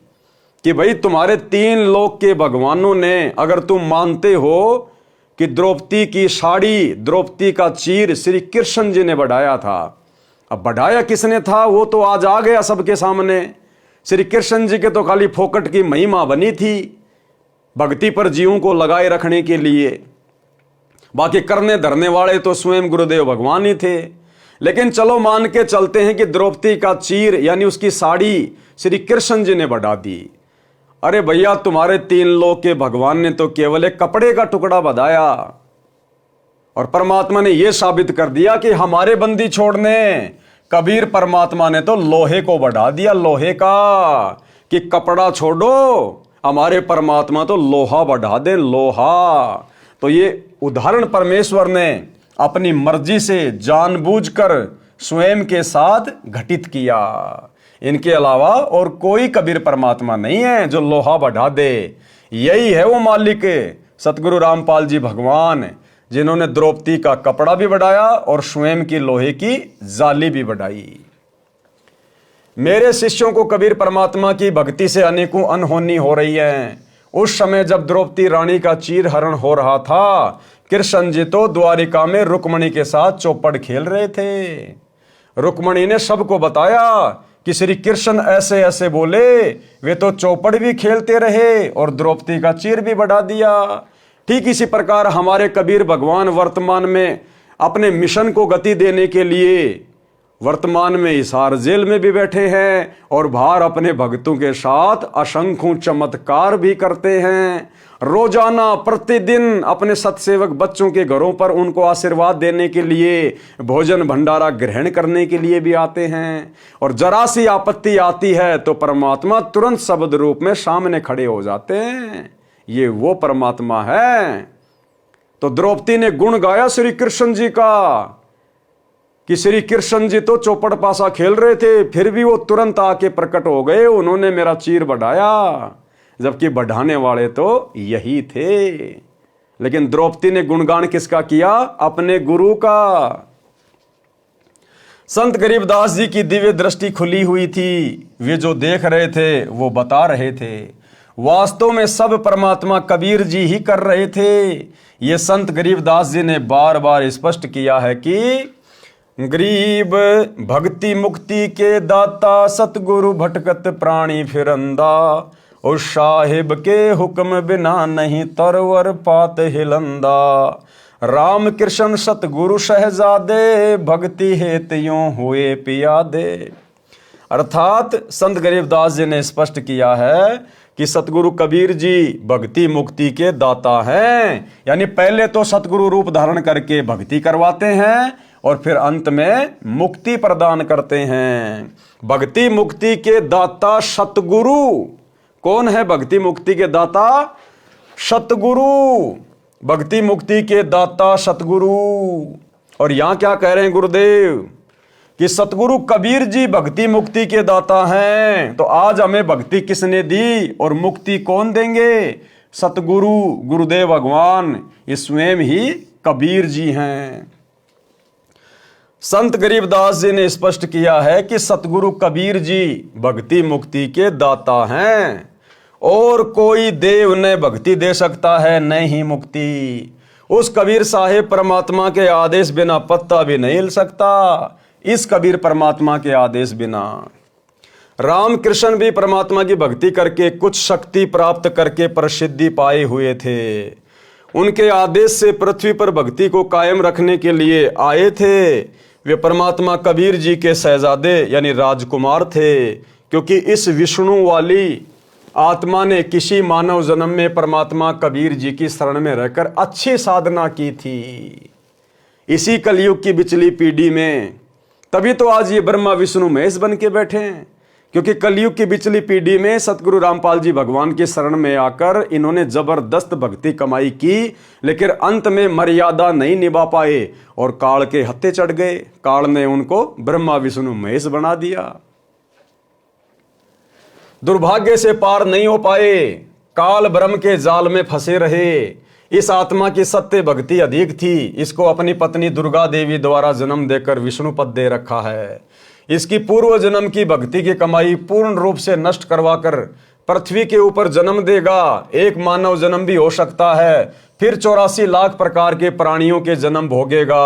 कि भाई तुम्हारे 3 लोक के भगवानों ने, अगर तुम मानते हो कि द्रौपदी की साड़ी, द्रौपदी का चीर श्री कृष्ण जी ने बढ़ाया था। अब बढ़ाया किसने था वो तो आज आ गया सबके सामने। श्री कृष्ण जी के तो खाली फोकट की महिमा बनी थी भक्ति पर जीवों को लगाए रखने के लिए, बाकी करने धरने वाले तो स्वयं गुरुदेव भगवान ही थे। लेकिन चलो मान के चलते हैं कि द्रौपदी का चीर यानी उसकी साड़ी श्री कृष्ण जी ने बढ़ा दी। अरे भैया, तुम्हारे 3 लोक के भगवान ने तो केवल एक कपड़े का टुकड़ा बढ़ाया और परमात्मा ने यह साबित कर दिया कि हमारे बंदी छोड़ने कबीर परमात्मा ने तो लोहे को बढ़ा दिया, लोहे का, कि कपड़ा छोड़ो, हमारे परमात्मा तो लोहा बढ़ा दे, लोहा। तो ये उदाहरण परमेश्वर ने अपनी मर्जी से जानबूझकर स्वयं के साथ घटित किया। इनके अलावा और कोई कबीर परमात्मा नहीं है जो लोहा बढ़ा दे। यही है वो मालिक सतगुरु रामपाल जी भगवान, जिन्होंने द्रौपदी का कपड़ा भी बढ़ाया और स्वयं की लोहे की जाली भी बढ़ाई। मेरे शिष्यों को कबीर परमात्मा की भक्ति से अनेकों अनहोनी हो रही है। उस समय जब द्रौपदी रानी का चीर हरण हो रहा था, कृष्ण जी तो द्वारिका में रुक्मणी के साथ चौपड़ खेल रहे थे। रुक्मणी ने सबको बताया कि श्री कृष्ण ऐसे ऐसे बोले, वे तो चौपड़ भी खेलते रहे और द्रौपदी का चीर भी बढ़ा दिया। ठीक इसी प्रकार हमारे कबीर भगवान वर्तमान में अपने मिशन को गति देने के लिए वर्तमान में हिसार जेल में भी बैठे हैं और बाहर अपने भक्तों के साथ असंख्य चमत्कार भी करते हैं। रोजाना प्रतिदिन अपने सत्सेवक बच्चों के घरों पर उनको आशीर्वाद देने के लिए, भोजन भंडारा ग्रहण करने के लिए भी आते हैं। और जरा सी आपत्ति आती है तो परमात्मा तुरंत शब्द रूप में सामने खड़े हो जाते हैं। ये वो परमात्मा है। तो द्रौपदी ने गुण गाया श्री कृष्ण जी का कि श्री कृष्ण जी तो चौपड़ पासा खेल रहे थे, फिर भी वो तुरंत आके प्रकट हो गए, उन्होंने मेरा चीर बढ़ाया, जबकि बढ़ाने वाले तो यही थे। लेकिन द्रौपदी ने गुणगान किसका किया? अपने गुरु का। संत गरीबदास जी की दिव्य दृष्टि खुली हुई थी, वे जो देख रहे थे वो बता रहे थे। वास्तव में सब परमात्मा कबीर जी ही कर रहे थे। ये संत गरीबदास जी ने बार बार स्पष्ट किया है कि गरीब भक्ति मुक्ति के दाता, सतगुरु भटकत प्राणी फिरंदा, और साहिब के हुक्म बिना नहीं तरवर पात हिलंदा। राम कृष्ण सतगुरु शहजादे, भक्ति हेत यूं हुए पियादे। अर्थात संत गरीबदास जी ने स्पष्ट किया है कि सतगुरु कबीर जी भक्ति मुक्ति के दाता हैं। यानी पहले तो सतगुरु रूप धारण करके भक्ति करवाते हैं और फिर अंत में मुक्ति प्रदान करते हैं। भक्ति मुक्ति के दाता सतगुरु। कौन है भक्ति मुक्ति के दाता? सतगुरु। भक्ति मुक्ति के दाता सतगुरु। और यहां क्या कह रहे हैं गुरुदेव कि सतगुरु कबीर जी भक्ति मुक्ति के दाता हैं। तो आज हमें भक्ति किसने दी और मुक्ति कौन देंगे? सतगुरु गुरुदेव भगवान, ये स्वयं ही कबीर जी हैं। संत गरीबदास जी ने स्पष्ट किया है कि सतगुरु कबीर जी भक्ति मुक्ति के दाता हैं और कोई देव न भक्ति दे सकता है न ही मुक्ति। उस कबीर साहेब परमात्मा के आदेश बिना पत्ता भी नहीं हिल सकता, इस कबीर परमात्मा के आदेश बिना। रामकृष्ण भी परमात्मा की भक्ति करके कुछ शक्ति प्राप्त करके प्रसिद्धि पाए हुए थे। उनके आदेश से पृथ्वी पर भक्ति को कायम रखने के लिए आए थे। वे परमात्मा कबीर जी के शहजादे यानी राजकुमार थे, क्योंकि इस विष्णु वाली आत्मा ने किसी मानव जन्म में परमात्मा कबीर जी की शरण में रहकर अच्छी साधना की थी। इसी कलयुग की बिचली पीढ़ी में तभी तो आज ये ब्रह्मा विष्णु महेश बन के बैठे हैं, क्योंकि कलयुग की बिचली पीढ़ी में सतगुरु रामपाल जी भगवान की शरण में आकर इन्होंने जबरदस्त भक्ति कमाई की, लेकिन अंत में मर्यादा नहीं निभा पाए और काल के हत्थे चढ़ गए। काल ने उनको ब्रह्मा विष्णु महेश बना दिया। दुर्भाग्य से पार नहीं हो पाए, काल ब्रह्म के जाल में फंसे रहे। इस आत्मा की सत्य भक्ति अधिक थी, इसको अपनी पत्नी दुर्गा देवी द्वारा जन्म देकर विष्णु पद दे रखा है। इसकी पूर्व जन्म की भक्ति की कमाई पूर्ण रूप से नष्ट करवाकर पृथ्वी के ऊपर जन्म देगा। एक मानव जन्म भी हो सकता है, फिर 84 लाख प्रकार के प्राणियों के जन्म भोगेगा।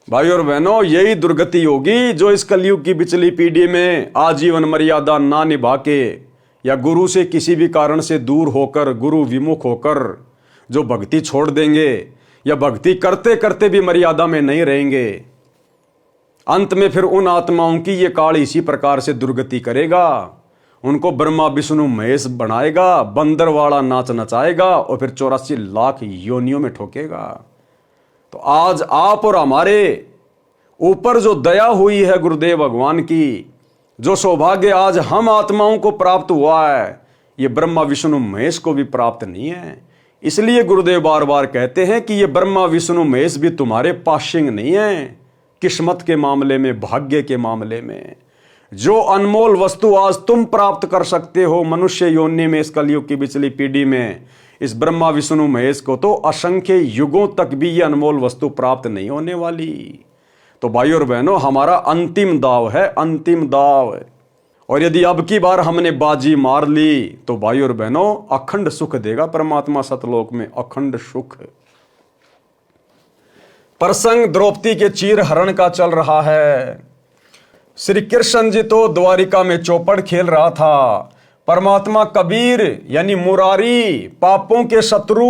भाई और बहनों, यही दुर्गति होगी जो इस कलयुग की बिचली पीढ़ी में आजीवन मर्यादा ना निभा के या गुरु से किसी भी कारण से दूर होकर, गुरु विमुख होकर जो भक्ति छोड़ देंगे या भक्ति करते करते भी मर्यादा में नहीं रहेंगे, अंत में फिर उन आत्माओं की ये काल इसी प्रकार से दुर्गति करेगा। उनको ब्रह्मा विष्णु महेश बनाएगा, बंदरवाड़ा नाच नचाएगा और फिर 84 लाख योनियों में ठोकेगा। तो आज आप और हमारे ऊपर जो दया हुई है गुरुदेव भगवान की, जो सौभाग्य आज हम आत्माओं को प्राप्त हुआ है, ये ब्रह्मा विष्णु महेश को भी प्राप्त नहीं है। इसलिए गुरुदेव बार बार कहते हैं कि ये ब्रह्मा विष्णु महेश भी तुम्हारे पाशिंग नहीं है। किस्मत के मामले में, भाग्य के मामले में जो अनमोल वस्तु आज तुम प्राप्त कर सकते हो मनुष्य योनि में, इस कलयुग की बिचली पीढ़ी में, इस ब्रह्मा विष्णु महेश को तो असंख्य युगों तक भी ये अनमोल वस्तु प्राप्त नहीं होने वाली। तो भाई और बहनों, हमारा अंतिम दाव है, अंतिम दाव। और यदि अब की बार हमने बाजी मार ली तो भाई और बहनों अखंड सुख देगा परमात्मा सतलोक में, अखंड सुख। प्रसंग द्रौपदी के चीर हरण का चल रहा है। श्री कृष्ण जी तो द्वारिका में चौपड़ खेल रहा था। परमात्मा कबीर यानी मुरारी, पापों के शत्रु,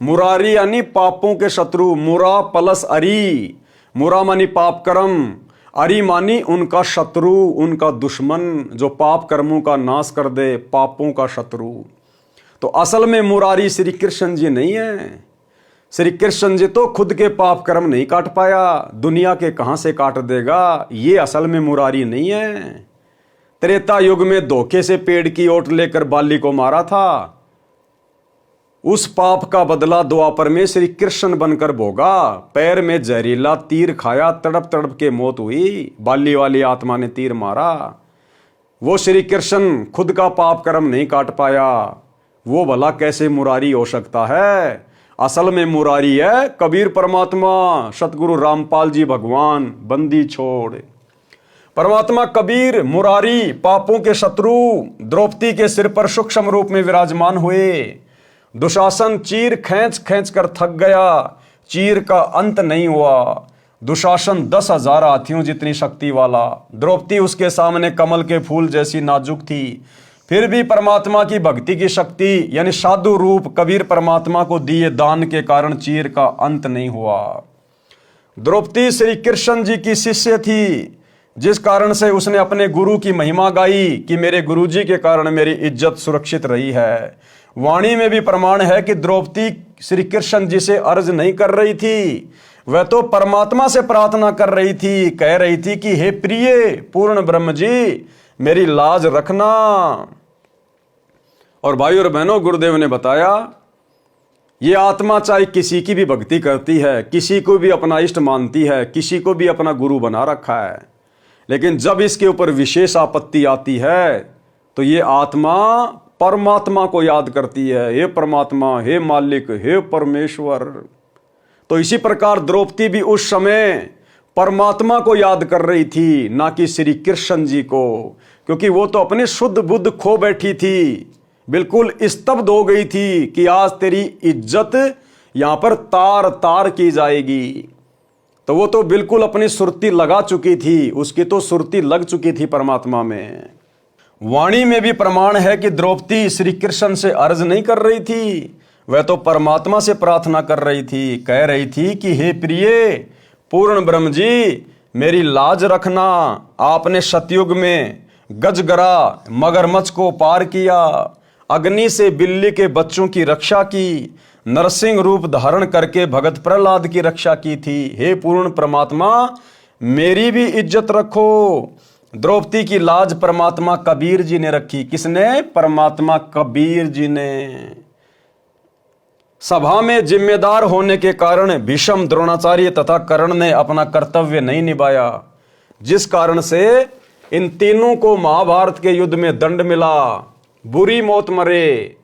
मुरारी यानी पापों के शत्रु, मुरा प्लस अरी, मुरा मानी पाप कर्म, अरी मानी उनका शत्रु, उनका दुश्मन जो पाप कर्मों का नाश कर दे, पापों का शत्रु। तो असल में मुरारी श्री कृष्ण जी नहीं है। श्री कृष्ण जी तो खुद के पाप कर्म नहीं काट पाया, दुनिया के कहां से काट देगा, ये असल में मुरारी नहीं है। त्रेता युग में धोखे से पेड़ की ओट लेकर बाली को मारा था, उस पाप का बदला द्वापर में श्री कृष्ण बनकर भोगा। पैर में जहरीला तीर खाया, तड़प तड़प के मौत हुई, बाली वाली आत्मा ने तीर मारा। वो श्री कृष्ण खुद का पाप कर्म नहीं काट पाया, वो भला कैसे मुरारी हो सकता है। असल में मुरारी है कबीर परमात्मा, सतगुरु रामपाल जी भगवान, बंदी छोड़। परमात्मा कबीर मुरारी, पापों के शत्रु, द्रौपदी के सिर पर सूक्ष्म रूप में विराजमान हुए। दुशासन चीर खींच खींच कर थक गया, चीर का अंत नहीं हुआ। दुशासन 10,000 हाथियों जितनी शक्ति वाला, द्रौपदी उसके सामने कमल के फूल जैसी नाजुक थी। फिर भी परमात्मा की भक्ति की शक्ति यानी साधु रूप कबीर परमात्मा को दिए दान के कारण चीर का अंत नहीं हुआ। द्रौपदी श्री कृष्ण जी की शिष्य थी, जिस कारण से उसने अपने गुरु की महिमा गाई कि मेरे गुरु जी के कारण मेरी इज्जत सुरक्षित रही है। वाणी में भी प्रमाण है कि द्रौपदी श्री कृष्ण जी से अर्ज नहीं कर रही थी, वह तो परमात्मा से प्रार्थना कर रही थी, कह रही थी कि हे प्रिय पूर्ण ब्रह्म जी मेरी लाज रखना। और भाई और बहनों, गुरुदेव ने बताया ये आत्मा चाहे किसी की भी भक्ति करती है, किसी को भी अपना इष्ट मानती है, किसी को भी अपना गुरु बना रखा है, लेकिन जब इसके ऊपर विशेष आपत्ति आती है तो ये आत्मा परमात्मा को याद करती है, हे परमात्मा, हे मालिक, हे परमेश्वर। तो इसी प्रकार द्रौपदी भी उस समय परमात्मा को याद कर रही थी, ना कि श्री कृष्ण जी को, क्योंकि वो तो अपनी शुद्ध बुद्ध खो बैठी थी, बिल्कुल स्तब्ध हो गई थी कि आज तेरी इज्जत यहां पर तार तार की जाएगी। तो वो तो बिल्कुल अपनी सुरती लगा चुकी थी, उसकी तो सुरती लग चुकी थी परमात्मा में। वाणी में भी प्रमाण है कि द्रौपदी श्री कृष्ण से अर्ज नहीं कर रही थी, वह तो परमात्मा से प्रार्थना कर रही थी, कह रही थी कि हे प्रिय पूर्ण ब्रह्म जी, मेरी लाज रखना। आपने सतयुग में गजगरा मगरमच्छ को पार किया, अग्नि से बिल्ली के बच्चों की रक्षा की, नरसिंह रूप धारण करके भगत प्रहलाद की रक्षा की थी। हे पूर्ण परमात्मा, मेरी भी इज्जत रखो। द्रौपदी की लाज परमात्मा कबीर जी ने रखी। किसने? परमात्मा कबीर जी ने। सभा में जिम्मेदार होने के कारण भीष्म, द्रोणाचार्य तथा कर्ण ने अपना कर्तव्य नहीं निभाया, जिस कारण से इन तीनों को महाभारत के युद्ध में दंड मिला, बुरी मौत मरे।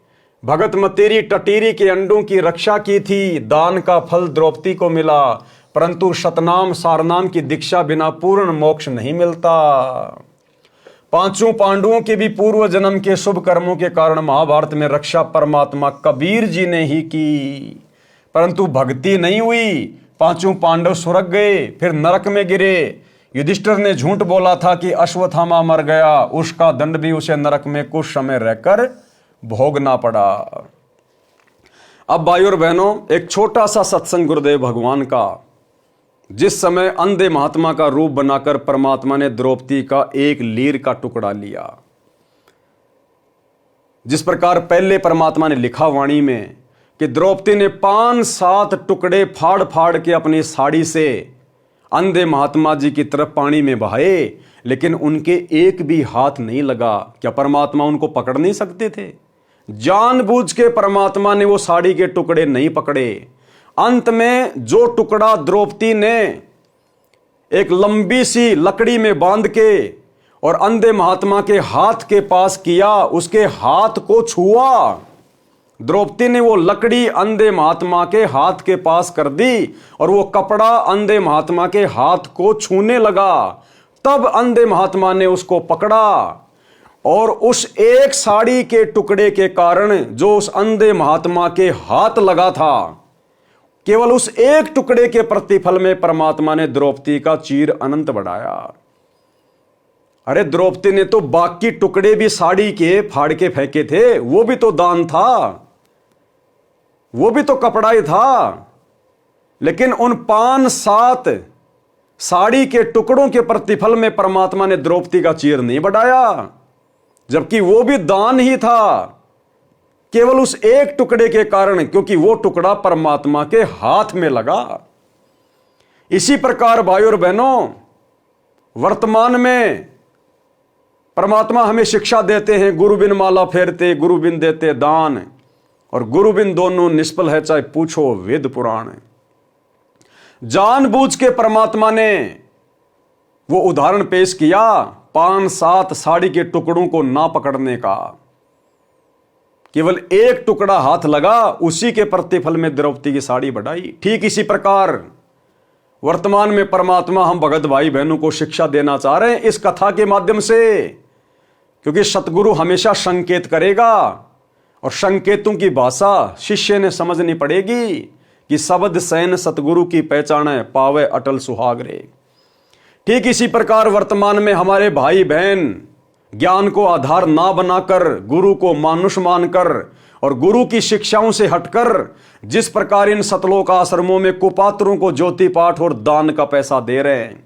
भगत मतेरी टटीरी के अंडों की रक्षा की थी, दान का फल द्रौपदी को मिला, परंतु शतनाम सारनाम की दीक्षा बिना पूर्ण मोक्ष नहीं मिलता। पांचों पांडवों के भी पूर्व जन्म के शुभ कर्मों के कारण महाभारत में रक्षा परमात्मा कबीर जी ने ही की, परंतु भक्ति नहीं हुई। पांचों पांडव स्वर्ग गए, फिर नरक में गिरे। युधिष्ठिर ने झूठ बोला था कि अश्वत्थामा मर गया, उसका दंड भी उसे नरक में कुछ समय रहकर भोगना पड़ा। अब भाई और बहनों, एक छोटा सा सत्संग गुरुदेव भगवान का, जिस समय अंधे महात्मा का रूप बनाकर परमात्मा ने द्रौपदी का एक लीर का टुकड़ा लिया। जिस प्रकार पहले परमात्मा ने लिखा वाणी में कि द्रौपदी ने 5-7 टुकड़े फाड़ फाड़ के अपनी साड़ी से अंधे महात्मा जी की तरफ पानी में बहाए, लेकिन उनके एक भी हाथ नहीं लगा। क्या परमात्मा उनको पकड़ नहीं सकते थे? जानबूझ के परमात्मा ने वो साड़ी के टुकड़े नहीं पकड़े। अंत में जो टुकड़ा द्रौपदी ने एक लंबी सी लकड़ी में बांध के और अंधे महात्मा के हाथ के पास किया, उसके हाथ को छुआ। द्रौपदी ने वो लकड़ी अंधे महात्मा के हाथ के पास कर दी और वो कपड़ा अंधे महात्मा के हाथ को छूने लगा। तब अंधे महात्मा ने उसको पकड़ा और उस एक साड़ी के टुकड़े के कारण जो उस अंधे महात्मा के हाथ लगा था, केवल उस एक टुकड़े के प्रतिफल में परमात्मा ने द्रौपदी का चीर अनंत बढ़ाया। अरे द्रौपदी ने तो बाकी टुकड़े भी साड़ी के फाड़ के फेंके थे, वो भी तो दान था, वो भी तो कपड़ा ही था, लेकिन उन 5-7 साड़ी के टुकड़ों के प्रतिफल में परमात्मा ने द्रौपदी का चीर नहीं बढ़ाया, जबकि वो भी दान ही था, केवल उस एक टुकड़े के कारण, क्योंकि वो टुकड़ा परमात्मा के हाथ में लगा। इसी प्रकार भाई और बहनों, वर्तमान में परमात्मा हमें शिक्षा देते हैं, गुरु बिन माला फेरते, गुरु बिन देते दान, और गुरु बिन दोनों निष्फल है, चाहे पूछो वेद पुराण। जानबूझ के परमात्मा ने वो उदाहरण पेश किया 5-7 साड़ी के टुकड़ों को ना पकड़ने का, केवल एक टुकड़ा हाथ लगा, उसी के प्रतिफल में द्रौपदी की साड़ी बढ़ाई। ठीक इसी प्रकार वर्तमान में परमात्मा हम भगत भाई बहनों को शिक्षा देना चाह रहे हैं इस कथा के माध्यम से, क्योंकि सतगुरु हमेशा संकेत करेगा और संकेतों की भाषा शिष्य ने समझनी पड़ेगी कि शब्द सैन सतगुरु की पहचान है, पावे अटल सुहागरे। ठीक इसी प्रकार वर्तमान में हमारे भाई बहन ज्ञान को आधार ना बनाकर गुरु को मानुष मानकर और गुरु की शिक्षाओं से हटकर जिस प्रकार इन सतलोक आश्रमों में कुपात्रों को ज्योति पाठ और दान का पैसा दे रहे हैं।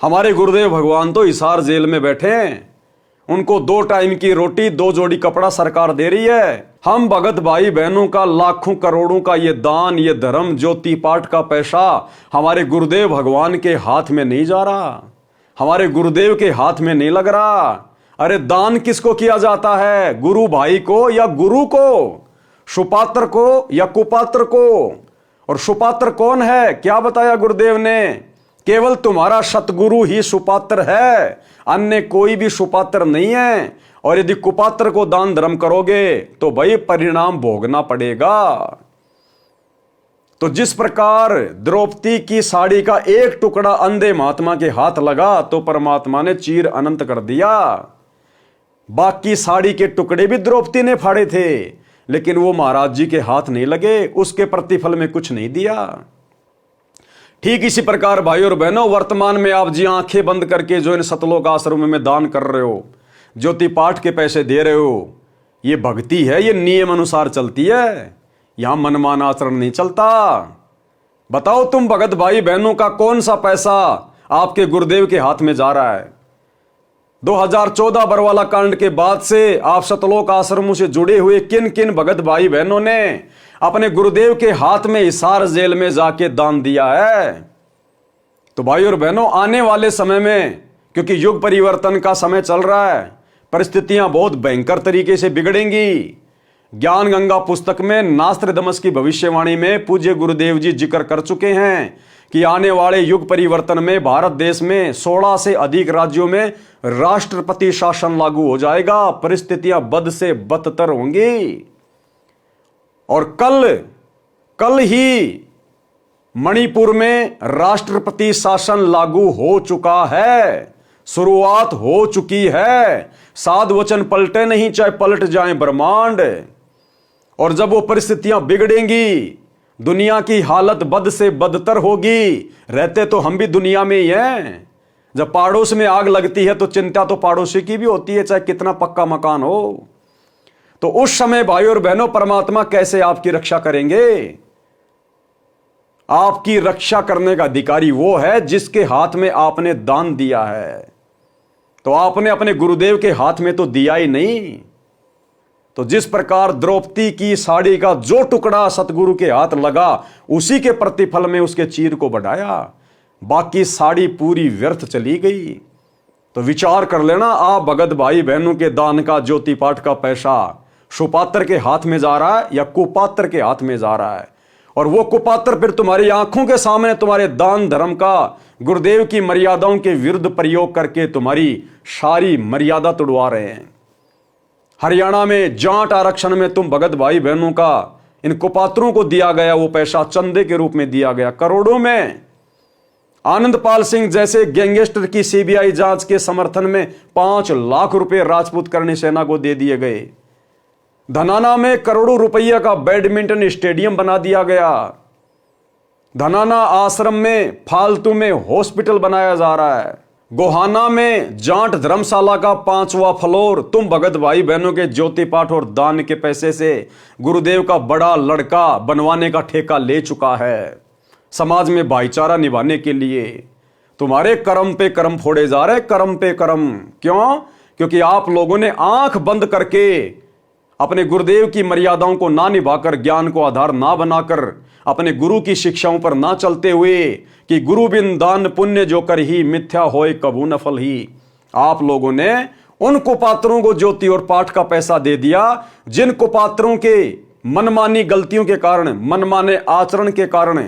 हमारे गुरुदेव भगवान तो हिसार जेल में बैठे हैं, उनको 2 टाइम की रोटी 2 जोड़ी कपड़ा सरकार दे रही है। हम भगत भाई बहनों का लाखों करोड़ों का ये दान, ये धर्म, ज्योति पाठ का पैसा हमारे गुरुदेव भगवान के हाथ में नहीं जा रहा, हमारे गुरुदेव के हाथ में नहीं लग रहा। अरे दान किसको किया जाता है? गुरु भाई को या गुरु को, सुपात्र को या कुपात्र को? और सुपात्र कौन है? क्या बताया गुरुदेव ने? केवल तुम्हारा सतगुरु ही सुपात्र है, अन्य कोई भी सुपात्र नहीं है। और यदि कुपात्र को दान धर्म करोगे तो भाई परिणाम भोगना पड़ेगा। तो जिस प्रकार द्रौपदी की साड़ी का एक टुकड़ा अंधे महात्मा के हाथ लगा तो परमात्मा ने चीर अनंत कर दिया। बाकी साड़ी के टुकड़े भी द्रौपदी ने फाड़े थे, लेकिन वो महाराज जी के हाथ नहीं लगे, उसके प्रतिफल में कुछ नहीं दिया। ठीक इसी प्रकार भाई और बहनों, वर्तमान में आप जी आंखें बंद करके जो इन सतलोक आश्रम में दान कर रहे हो, ज्योति पाठ के पैसे दे रहे हो, ये भक्ति है, ये नियम अनुसार चलती है, यहां मनमाना आचरण नहीं चलता। बताओ तुम भगत भाई बहनों का कौन सा पैसा आपके गुरुदेव के हाथ में जा रहा है? 2014 बरवाला कांड के बाद से आप सतलोक आश्रमों से जुड़े हुए किन किन भगत भाई बहनों ने अपने गुरुदेव के हाथ में हिसार जेल में जाके दान दिया है? तो भाई और बहनों, आने वाले समय में, क्योंकि युग परिवर्तन का समय चल रहा है, परिस्थितियां बहुत भयंकर तरीके से बिगड़ेंगी। ज्ञान गंगा पुस्तक में नास्त्रदमस की भविष्यवाणी में पूज्य गुरुदेव जी जिक्र कर चुके हैं कि आने वाले युग परिवर्तन में भारत देश में 16 से अधिक राज्यों में राष्ट्रपति शासन लागू हो जाएगा। परिस्थितियां बद से बदतर होंगी। और कल ही मणिपुर में राष्ट्रपति शासन लागू हो चुका है, शुरुआत हो चुकी है। साध वचन पलटे नहीं, चाहे पलट जाएं ब्रह्मांड। और जब वो परिस्थितियां बिगड़ेंगी, दुनिया की हालत बद से बदतर होगी। रहते तो हम भी दुनिया में ही हैं। जब पड़ोस में आग लगती है तो चिंता तो पड़ोसी की भी होती है, चाहे कितना पक्का मकान हो। तो उस समय भाई और बहनों, परमात्मा कैसे आपकी रक्षा करेंगे? आपकी रक्षा करने का अधिकारी वो है जिसके हाथ में आपने दान दिया है। तो आपने अपने गुरुदेव के हाथ में तो दिया ही नहीं। तो जिस प्रकार द्रौपदी की साड़ी का जो टुकड़ा सतगुरु के हाथ लगा, उसी के प्रतिफल में उसके चीर को बढ़ाया, बाकी साड़ी पूरी व्यर्थ चली गई। तो विचार कर लेना, आप भगत भाई बहनों के दान का, ज्योति पाठ का पैसा सुपात्र के हाथ में जा रहा है या कुपात्र के हाथ में जा रहा है। और वो कुपात्र फिर तुम्हारी आंखों के सामने तुम्हारे दान धर्म का, गुरुदेव की मर्यादाओं के विरुद्ध प्रयोग करके तुम्हारी सारी मर्यादा तोड़वा रहे हैं। हरियाणा में जाट आरक्षण में तुम भगत भाई बहनों का इन कुपात्रों को दिया गया वो पैसा चंदे के रूप में दिया गया, करोड़ों में। आनंदपाल सिंह जैसे गैंगस्टर की सीबीआई जांच के समर्थन में 5 लाख रुपए राजपूत करणी सेना को दे दिए गए। धनाना में करोड़ों रुपया का बैडमिंटन स्टेडियम बना दिया गया। धनाना आश्रम में फालतू में हॉस्पिटल बनाया जा रहा है। गोहाना में जाट धर्मशाला का 5वां फ्लोर तुम भगत भाई बहनों के ज्योति पाठ और दान के पैसे से गुरुदेव का बड़ा लड़का बनवाने का ठेका ले चुका है। समाज में भाईचारा निभाने के लिए तुम्हारे कर्म पे कर्म फोड़े जा रहे, कर्म पे कर्म। क्यों? क्योंकि आप लोगों ने आंख बंद करके अपने गुरुदेव की मर्यादाओं को ना निभाकर, ज्ञान को आधार ना बनाकर, अपने गुरु की शिक्षाओं पर ना चलते हुए कि गुरु बिन दान पुण्य जो कर ही मिथ्या होए कबू न फल ही, आप लोगों ने उन कुपात्रों को ज्योति और पाठ का पैसा दे दिया जिन कुपात्रों के मनमानी गलतियों के कारण, मनमाने आचरण के कारण,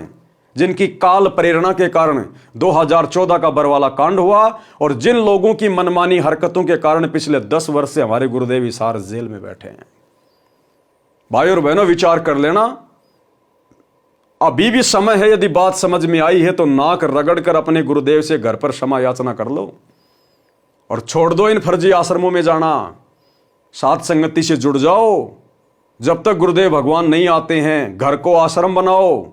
जिनकी काल प्रेरणा के कारण 2014 का बरवाला कांड हुआ और जिन लोगों की मनमानी हरकतों के कारण पिछले 10 वर्ष से हमारे गुरुदेव हिसार जेल में बैठे हैं। भाई और बहनों, विचार कर लेना, अभी भी समय है। यदि बात समझ में आई है तो नाक रगड़ कर अपने गुरुदेव से घर पर क्षमा याचना कर लो और छोड़ दो इन फर्जी आश्रमों में जाना। साथ संगति से जुड़ जाओ। जब तक गुरुदेव भगवान नहीं आते हैं, घर को आश्रम बनाओ,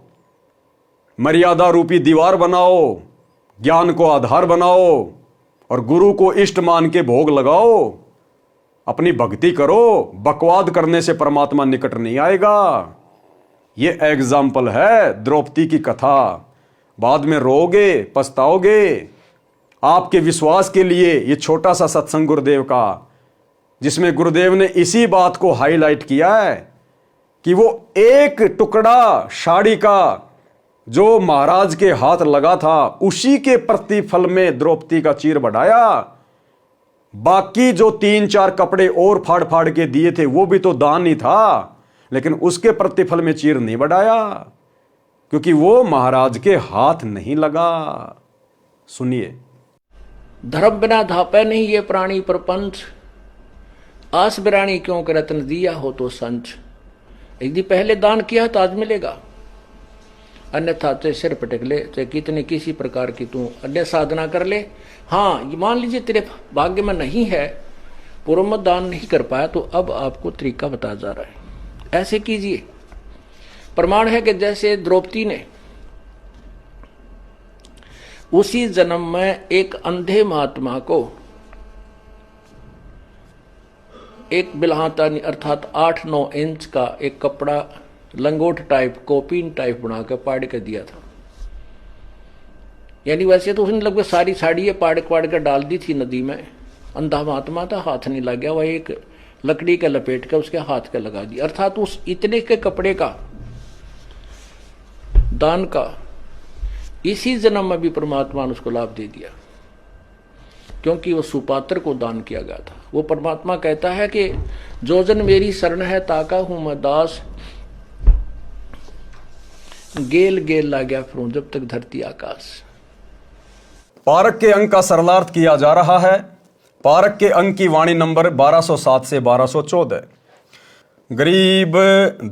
मर्यादा रूपी दीवार बनाओ, ज्ञान को आधार बनाओ और गुरु को इष्ट मान के भोग लगाओ, अपनी भक्ति करो। बकवाद करने से परमात्मा निकट नहीं आएगा। ये एग्जाम्पल है द्रौपदी की कथा। बाद में रोओगे, पछताओगे। आपके विश्वास के लिए ये छोटा सा सत्संग गुरुदेव का, जिसमें गुरुदेव ने इसी बात को हाईलाइट किया है कि वो एक टुकड़ा साड़ी का जो महाराज के हाथ लगा था, उसी के प्रतिफल में द्रौपदी का चीर बढ़ाया। बाकी जो 3-4 कपड़े और फाड़ फाड़ के दिए थे वो भी तो दान ही था, लेकिन उसके प्रतिफल में चीर नहीं बढ़ाया क्योंकि वो महाराज के हाथ नहीं लगा। सुनिए। धर्म बिना धापे नहीं ये प्राणी प्रपंच, आस बिरानी क्यों के रत्न दिया हो तो संच। यदि पहले दान किया तो आज मिलेगा। अन्यथा चाहे सिर पटक ले, चाहे कितने किसी प्रकार की तू अन्य साधना कर ले। हाँ, ये मान लीजिए तेरे भाग्य में नहीं है, पूर्व में दान नहीं कर पाया, तो अब आपको तरीका बताया जा रहा है, ऐसे कीजिए। प्रमाण है कि जैसे द्रौपदी ने उसी जन्म में एक अंधे महात्मा को एक बिल्हातानी अर्थात 8-9 इंच का एक कपड़ा लंगोट टाइप, कोपीन टाइप बनाकर पाड़ कर दिया था। यानी वैसे तो उसने लगभग सारी साड़ी पाड़ कर डाल दी थी नदी में। अंधा महात्मा था, हाथ नहीं लग गया, वह एक लकड़ी का लपेट कर उसके हाथ का लगा दिया। अर्थात उस इतने के कपड़े का दान का इसी जन्म में भी परमात्मा ने उसको लाभ दे दिया, क्योंकि वो सुपात्र को दान किया गया था। वो परमात्मा कहता है कि जो जन मेरी शरण है ताका हूं मैं दास, गेल गेल ला गया फिरूं जब तक धरती आकाश। पारक के अंक का सरलार्थ किया जा रहा है। पारक के अंक की वाणी नंबर 1207 से 1214। गरीब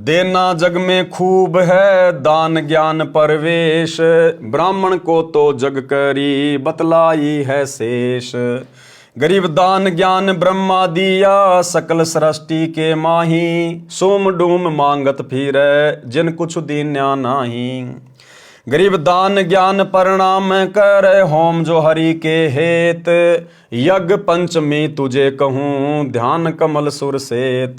देना जग में खूब है, दान ज्ञान परवेश, ब्राह्मण को तो जग करी बतलाई है शेष। गरीब दान ज्ञान ब्रह्मा दिया, सकल सृष्टि के माही, सोम डूम मांगत फिरे जिन कुछ दीन्या नाही। गरीब दान ज्ञान परिणाम कर, होम जो हरि के हेत, यज्ञ पंचमी तुझे कहूँ ध्यान कमल सुर सेत।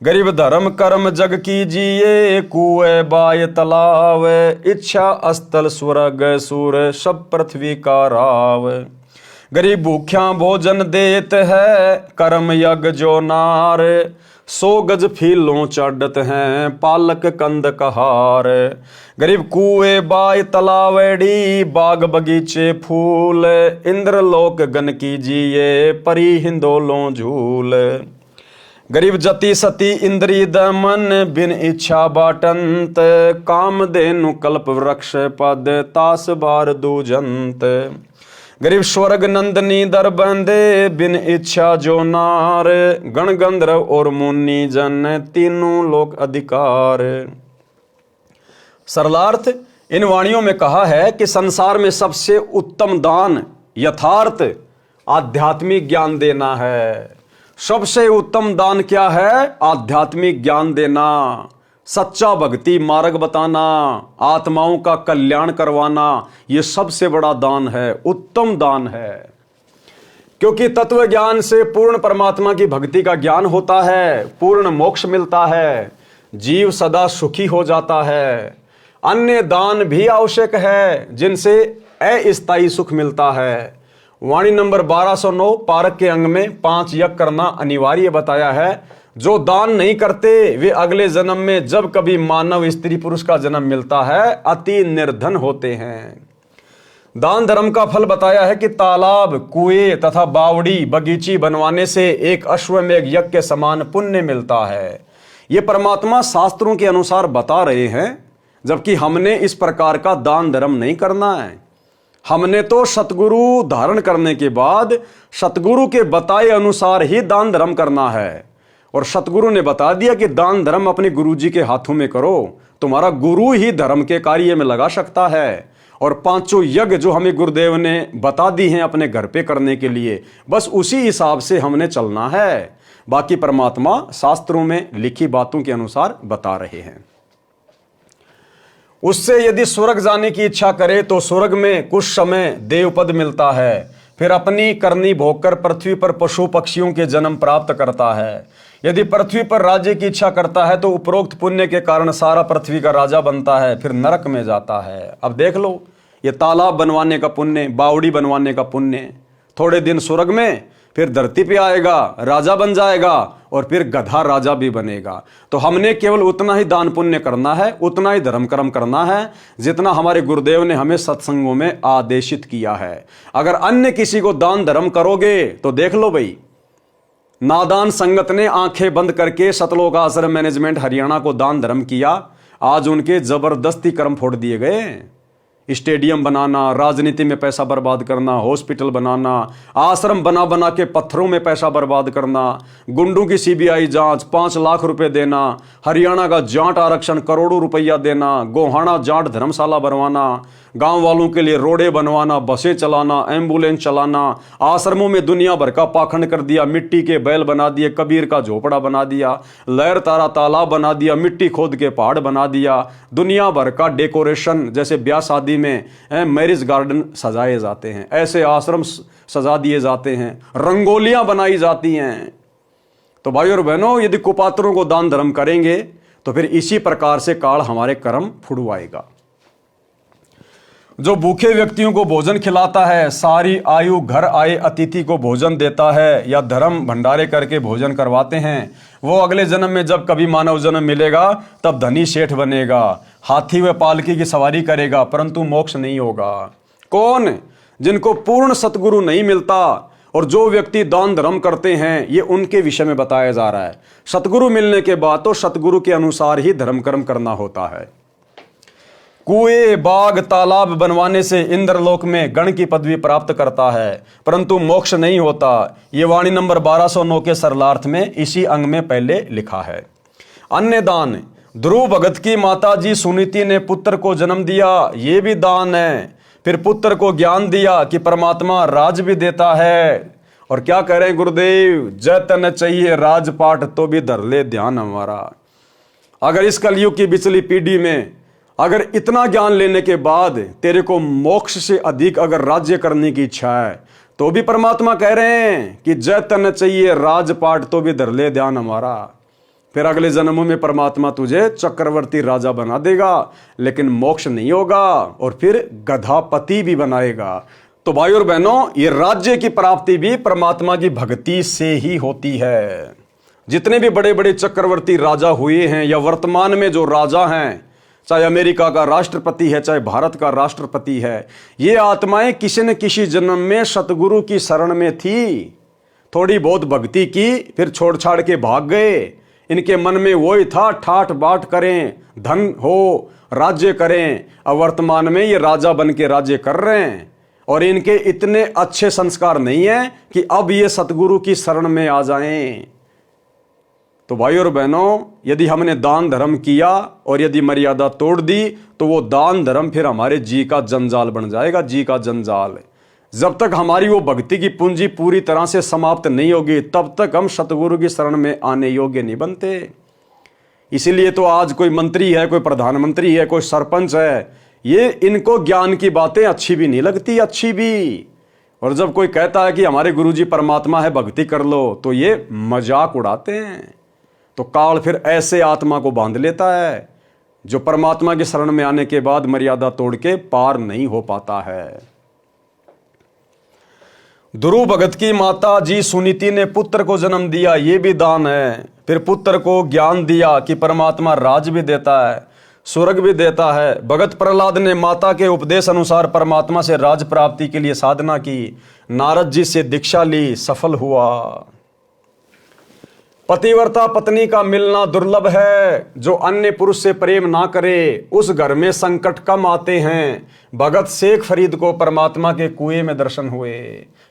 गरीब धर्म कर्म जग कीजिए, कुएं बाय तालाब, इच्छा अस्थल स्वर्ग सुर सब पृथ्वी का राव। गरीब भूख्या भोजन देत है, कर्म यज्ञ जो नार, 100 गज फीलों चढ़त हैं पालक कंद कहार। गरीब कुएं बाय तलावेड़ी, बाग बगीचे फूल, इंद्रलोक गन कीजिए परी हिंदोलों झूल। गरीब जति सती इंद्री दमन, बिन इच्छा बाटंत, काम देनु कल्प वृक्ष पद तास बार दूजंत। गरीब स्वर्ग नंदनी दर बंदे, बिन इच्छा जो नार, गण गंधर्व और मुनि जन तीनों लोक अधिकार। सरलार्थ इन वाणियों में कहा है कि संसार में सबसे उत्तम दान यथार्थ आध्यात्मिक ज्ञान देना है। सबसे उत्तम दान क्या है? आध्यात्मिक ज्ञान देना, सच्चा भक्ति मार्ग बताना, आत्माओं का कल्याण करवाना, यह सबसे बड़ा दान है, उत्तम दान है। क्योंकि तत्व ज्ञान से पूर्ण परमात्मा की भक्ति का ज्ञान होता है, पूर्ण मोक्ष मिलता है, जीव सदा सुखी हो जाता है। अन्य दान भी आवश्यक है जिनसे अस्थायी सुख मिलता है। वाणी नंबर 1209 पारक के अंग में 5 यज्ञ करना अनिवार्य बताया है। जो दान नहीं करते वे अगले जन्म में जब कभी मानव स्त्री पुरुष का जन्म मिलता है अति निर्धन होते हैं। दान धर्म का फल बताया है कि तालाब, कुएं तथा बावड़ी बगीची बनवाने से एक अश्वमेघ यज्ञ के समान पुण्य मिलता है। ये परमात्मा शास्त्रों के अनुसार बता रहे हैं, जबकि हमने इस प्रकार का दान धर्म नहीं करना है। हमने तो सतगुरु धारण करने के बाद सतगुरु के बताए अनुसार ही दान धर्म करना है। और सतगुरु ने बता दिया कि दान धर्म अपने गुरु जी के हाथों में करो, तुम्हारा गुरु ही धर्म के कार्य में लगा सकता है। और 5 यज्ञ जो हमें गुरुदेव ने बता दी हैं अपने घर पे करने के लिए, बस उसी हिसाब से हमने चलना है। बाकी परमात्मा शास्त्रों में लिखी बातों के अनुसार बता रहे हैं। उससे यदि स्वर्ग जाने की इच्छा करे तो स्वर्ग में कुछ समय देवपद मिलता है, फिर अपनी करनी भोगकर पृथ्वी पर पशु पक्षियों के जन्म प्राप्त करता है। यदि पृथ्वी पर राज्य की इच्छा करता है तो उपरोक्त पुण्य के कारण सारा पृथ्वी का राजा बनता है, फिर नरक में जाता है। अब देख लो, ये तालाब बनवाने का पुण्य, बावड़ी बनवाने का पुण्य, थोड़े दिन स्वर्ग में, फिर धरती पे आएगा, राजा बन जाएगा और फिर गधा राजा भी बनेगा। तो हमने केवल उतना ही दान पुण्य करना है, उतना ही धर्म कर्म करना है जितना हमारे गुरुदेव ने हमें सत्संगों में आदेशित किया है। अगर अन्य किसी को दान धर्म करोगे तो देख लो भाई, नादान संगत ने आंखें बंद करके सतलोक आश्रम मैनेजमेंट हरियाणा को दान धर्म किया, आज उनके जबरदस्ती कर्म फोड़ दिए गए। स्टेडियम बनाना, राजनीति में पैसा बर्बाद करना, हॉस्पिटल बनाना, आश्रम बना बना के पत्थरों में पैसा बर्बाद करना, गुंडों की सीबीआई जांच 5 लाख रुपए देना, हरियाणा का जाट आरक्षण करोड़ों रुपया देना, गोहाना जाट धर्मशाला बनवाना, गांव वालों के लिए रोडें बनवाना, बसें चलाना, एम्बुलेंस चलाना, आश्रमों में दुनिया भर का पाखंड कर दिया, मिट्टी के बैल बना दिए, कबीर का झोपड़ा बना दिया, लहर तारा तालाब बना दिया, मिट्टी खोद के पहाड़ बना दिया, दुनिया भर का डेकोरेशन, जैसे ब्याह शादी में मैरिज गार्डन सजाए जाते हैं, ऐसे आश्रम सजा दिए जाते हैं, रंगोलियां बनाई जाती हैं। तो भाई और बहनों, यदि कुपात्रों को दान धर्म करेंगे तो फिर इसी प्रकार से काल हमारे कर्म फुड़वाएगा। जो भूखे व्यक्तियों को भोजन खिलाता है, सारी आयु घर आए अतिथि को भोजन देता है, या धर्म भंडारे करके भोजन करवाते हैं, वो अगले जन्म में जब कभी मानव जन्म मिलेगा तब धनी सेठ बनेगा, हाथी व पालकी की सवारी करेगा, परंतु मोक्ष नहीं होगा। कौन? जिनको पूर्ण सतगुरु नहीं मिलता। और जो व्यक्ति दान धर्म करते हैं, ये उनके विषय में बताया जा रहा है। सतगुरु मिलने के बाद तो सतगुरु के अनुसार ही धर्म कर्म करना होता है। कुएं, बाग, तालाब बनवाने से इंद्रलोक में गण की पदवी प्राप्त करता है, परंतु मोक्ष नहीं होता। ये वाणी नंबर 1209 के सरलार्थ में इसी अंग में पहले लिखा है। अन्य दान, ध्रुव भगत की माता जी सुनीति ने पुत्र को जन्म दिया, ये भी दान है। फिर पुत्र को ज्ञान दिया कि परमात्मा राज भी देता है। और क्या कह रहे हैं गुरुदेव? जतन चाहिए राजपाट तो भी धर ले ध्यान हमारा। अगर इस कलयुग की बिचली पीढ़ी में अगर इतना ज्ञान लेने के बाद तेरे को मोक्ष से अधिक अगर राज्य करने की इच्छा है, तो भी परमात्मा कह रहे हैं कि जतन चाहिए राजपाट तो भी धर ले ध्यान हमारा। फिर अगले जन्मों में परमात्मा तुझे चक्रवर्ती राजा बना देगा, लेकिन मोक्ष नहीं होगा, और फिर गधापति भी बनाएगा। तो भाई और बहनों, ये राज्य की प्राप्ति भी परमात्मा की भक्ति से ही होती है। जितने भी बड़े बड़े चक्रवर्ती राजा हुए हैं, या वर्तमान में जो राजा हैं, चाहे अमेरिका का राष्ट्रपति है, चाहे भारत का राष्ट्रपति है, ये आत्माएं किसी न किसी जन्म में सतगुरु की शरण में थी, थोड़ी बहुत भक्ति की, फिर छोड़ छाड़ के भाग गए। इनके मन में वही था, ठाठ बाट करें, धन हो, राज्य करें। अब वर्तमान में ये राजा बन के राज्य कर रहे हैं, और इनके इतने अच्छे संस्कार नहीं है कि अब ये सतगुरु की शरण में आ जाएं। तो भाई और बहनों, यदि हमने दान धर्म किया और यदि मर्यादा तोड़ दी, तो वो दान धर्म फिर हमारे जी का जंजाल बन जाएगा, जी का जंजाल। जब तक हमारी वो भक्ति की पूंजी पूरी तरह से समाप्त नहीं होगी, तब तक हम सतगुरु की शरण में आने योग्य नहीं बनते। इसीलिए तो आज कोई मंत्री है, कोई प्रधानमंत्री है, कोई सरपंच है, ये इनको ज्ञान की बातें अच्छी भी नहीं लगती, अच्छी भी। और जब कोई कहता है कि हमारे गुरुजी परमात्मा है, भक्ति कर लो, तो ये मजाक उड़ाते हैं। तो काल फिर ऐसे आत्मा को बांध लेता है जो परमात्मा की शरण में आने के बाद मर्यादा तोड़ के पार नहीं हो पाता है। ध्रुव भगत की माता जी सुनीति ने पुत्र को जन्म दिया, ये भी दान है। फिर पुत्र को ज्ञान दिया कि परमात्मा राज भी देता है, स्वर्ग भी देता है। भगत प्रहलाद ने माता के उपदेश अनुसार परमात्मा से राज प्राप्ति के लिए साधना की, नारद जी से दीक्षा ली, सफल हुआ। पतिव्रता पत्नी का मिलना दुर्लभ है। जो अन्य पुरुष से प्रेम ना करे, उस घर में संकट कम आते हैं। भगत शेख फरीद को परमात्मा के कुएं में दर्शन हुए।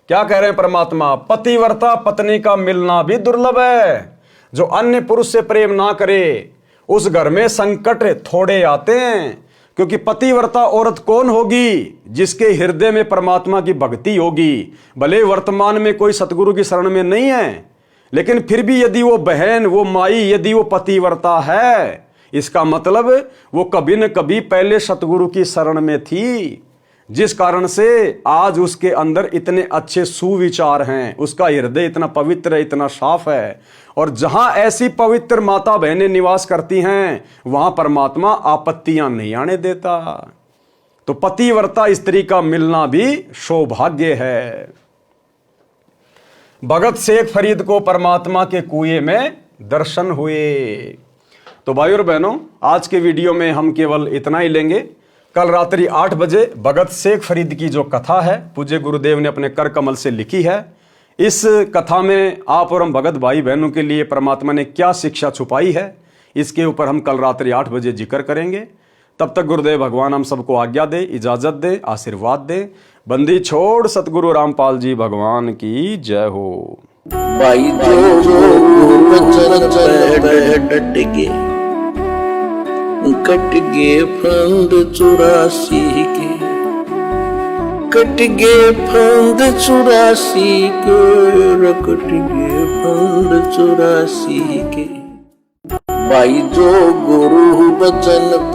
क्या कह रहे हैं परमात्मा? पतिव्रता पत्नी का मिलना भी दुर्लभ है। जो अन्य पुरुष से प्रेम ना करे, उस घर में संकट थोड़े आते हैं। क्योंकि पतिव्रता औरत कौन होगी? जिसके हृदय में परमात्मा की भक्ति होगी। भले वर्तमान में कोई सतगुरु की शरण में नहीं है, लेकिन फिर भी यदि वो बहन, वो माई, यदि वो पतिव्रता है, इसका मतलब वो कभी न कभी पहले सतगुरु की शरण में थी, जिस कारण से आज उसके अंदर इतने अच्छे सुविचार हैं, उसका हृदय इतना पवित्र है, इतना साफ है। और जहां ऐसी पवित्र माता बहनें निवास करती हैं, वहां परमात्मा आपत्तियां नहीं आने देता। तो पतिव्रता स्त्री का मिलना भी सौभाग्य है। भगत शेख फरीद को परमात्मा के कुएं में दर्शन हुए। तो भाई और बहनों, आज के वीडियो में हम केवल इतना ही लेंगे। कल रात्रि 8 बजे भगत शेख फरीद की जो कथा है, पूज्य गुरुदेव ने अपने कर कमल से लिखी है। इस कथा में आप और हम भगत भाई बहनों के लिए परमात्मा ने क्या शिक्षा छुपाई है, इसके ऊपर हम कल रात्रि 8 बजे जिक्र करेंगे। तब तक गुरुदेव भगवान हम सबको आज्ञा दे, इजाजत दे, आशीर्वाद दे। बंदी छोड़ सतगुरु रामपाल जी भगवान की जय हो। भाई जो वचन डट गे, कट गे फंद 84 के, कट गे फंद 84 के, कट गे फंद 84 के। भाई जो गुरु वचन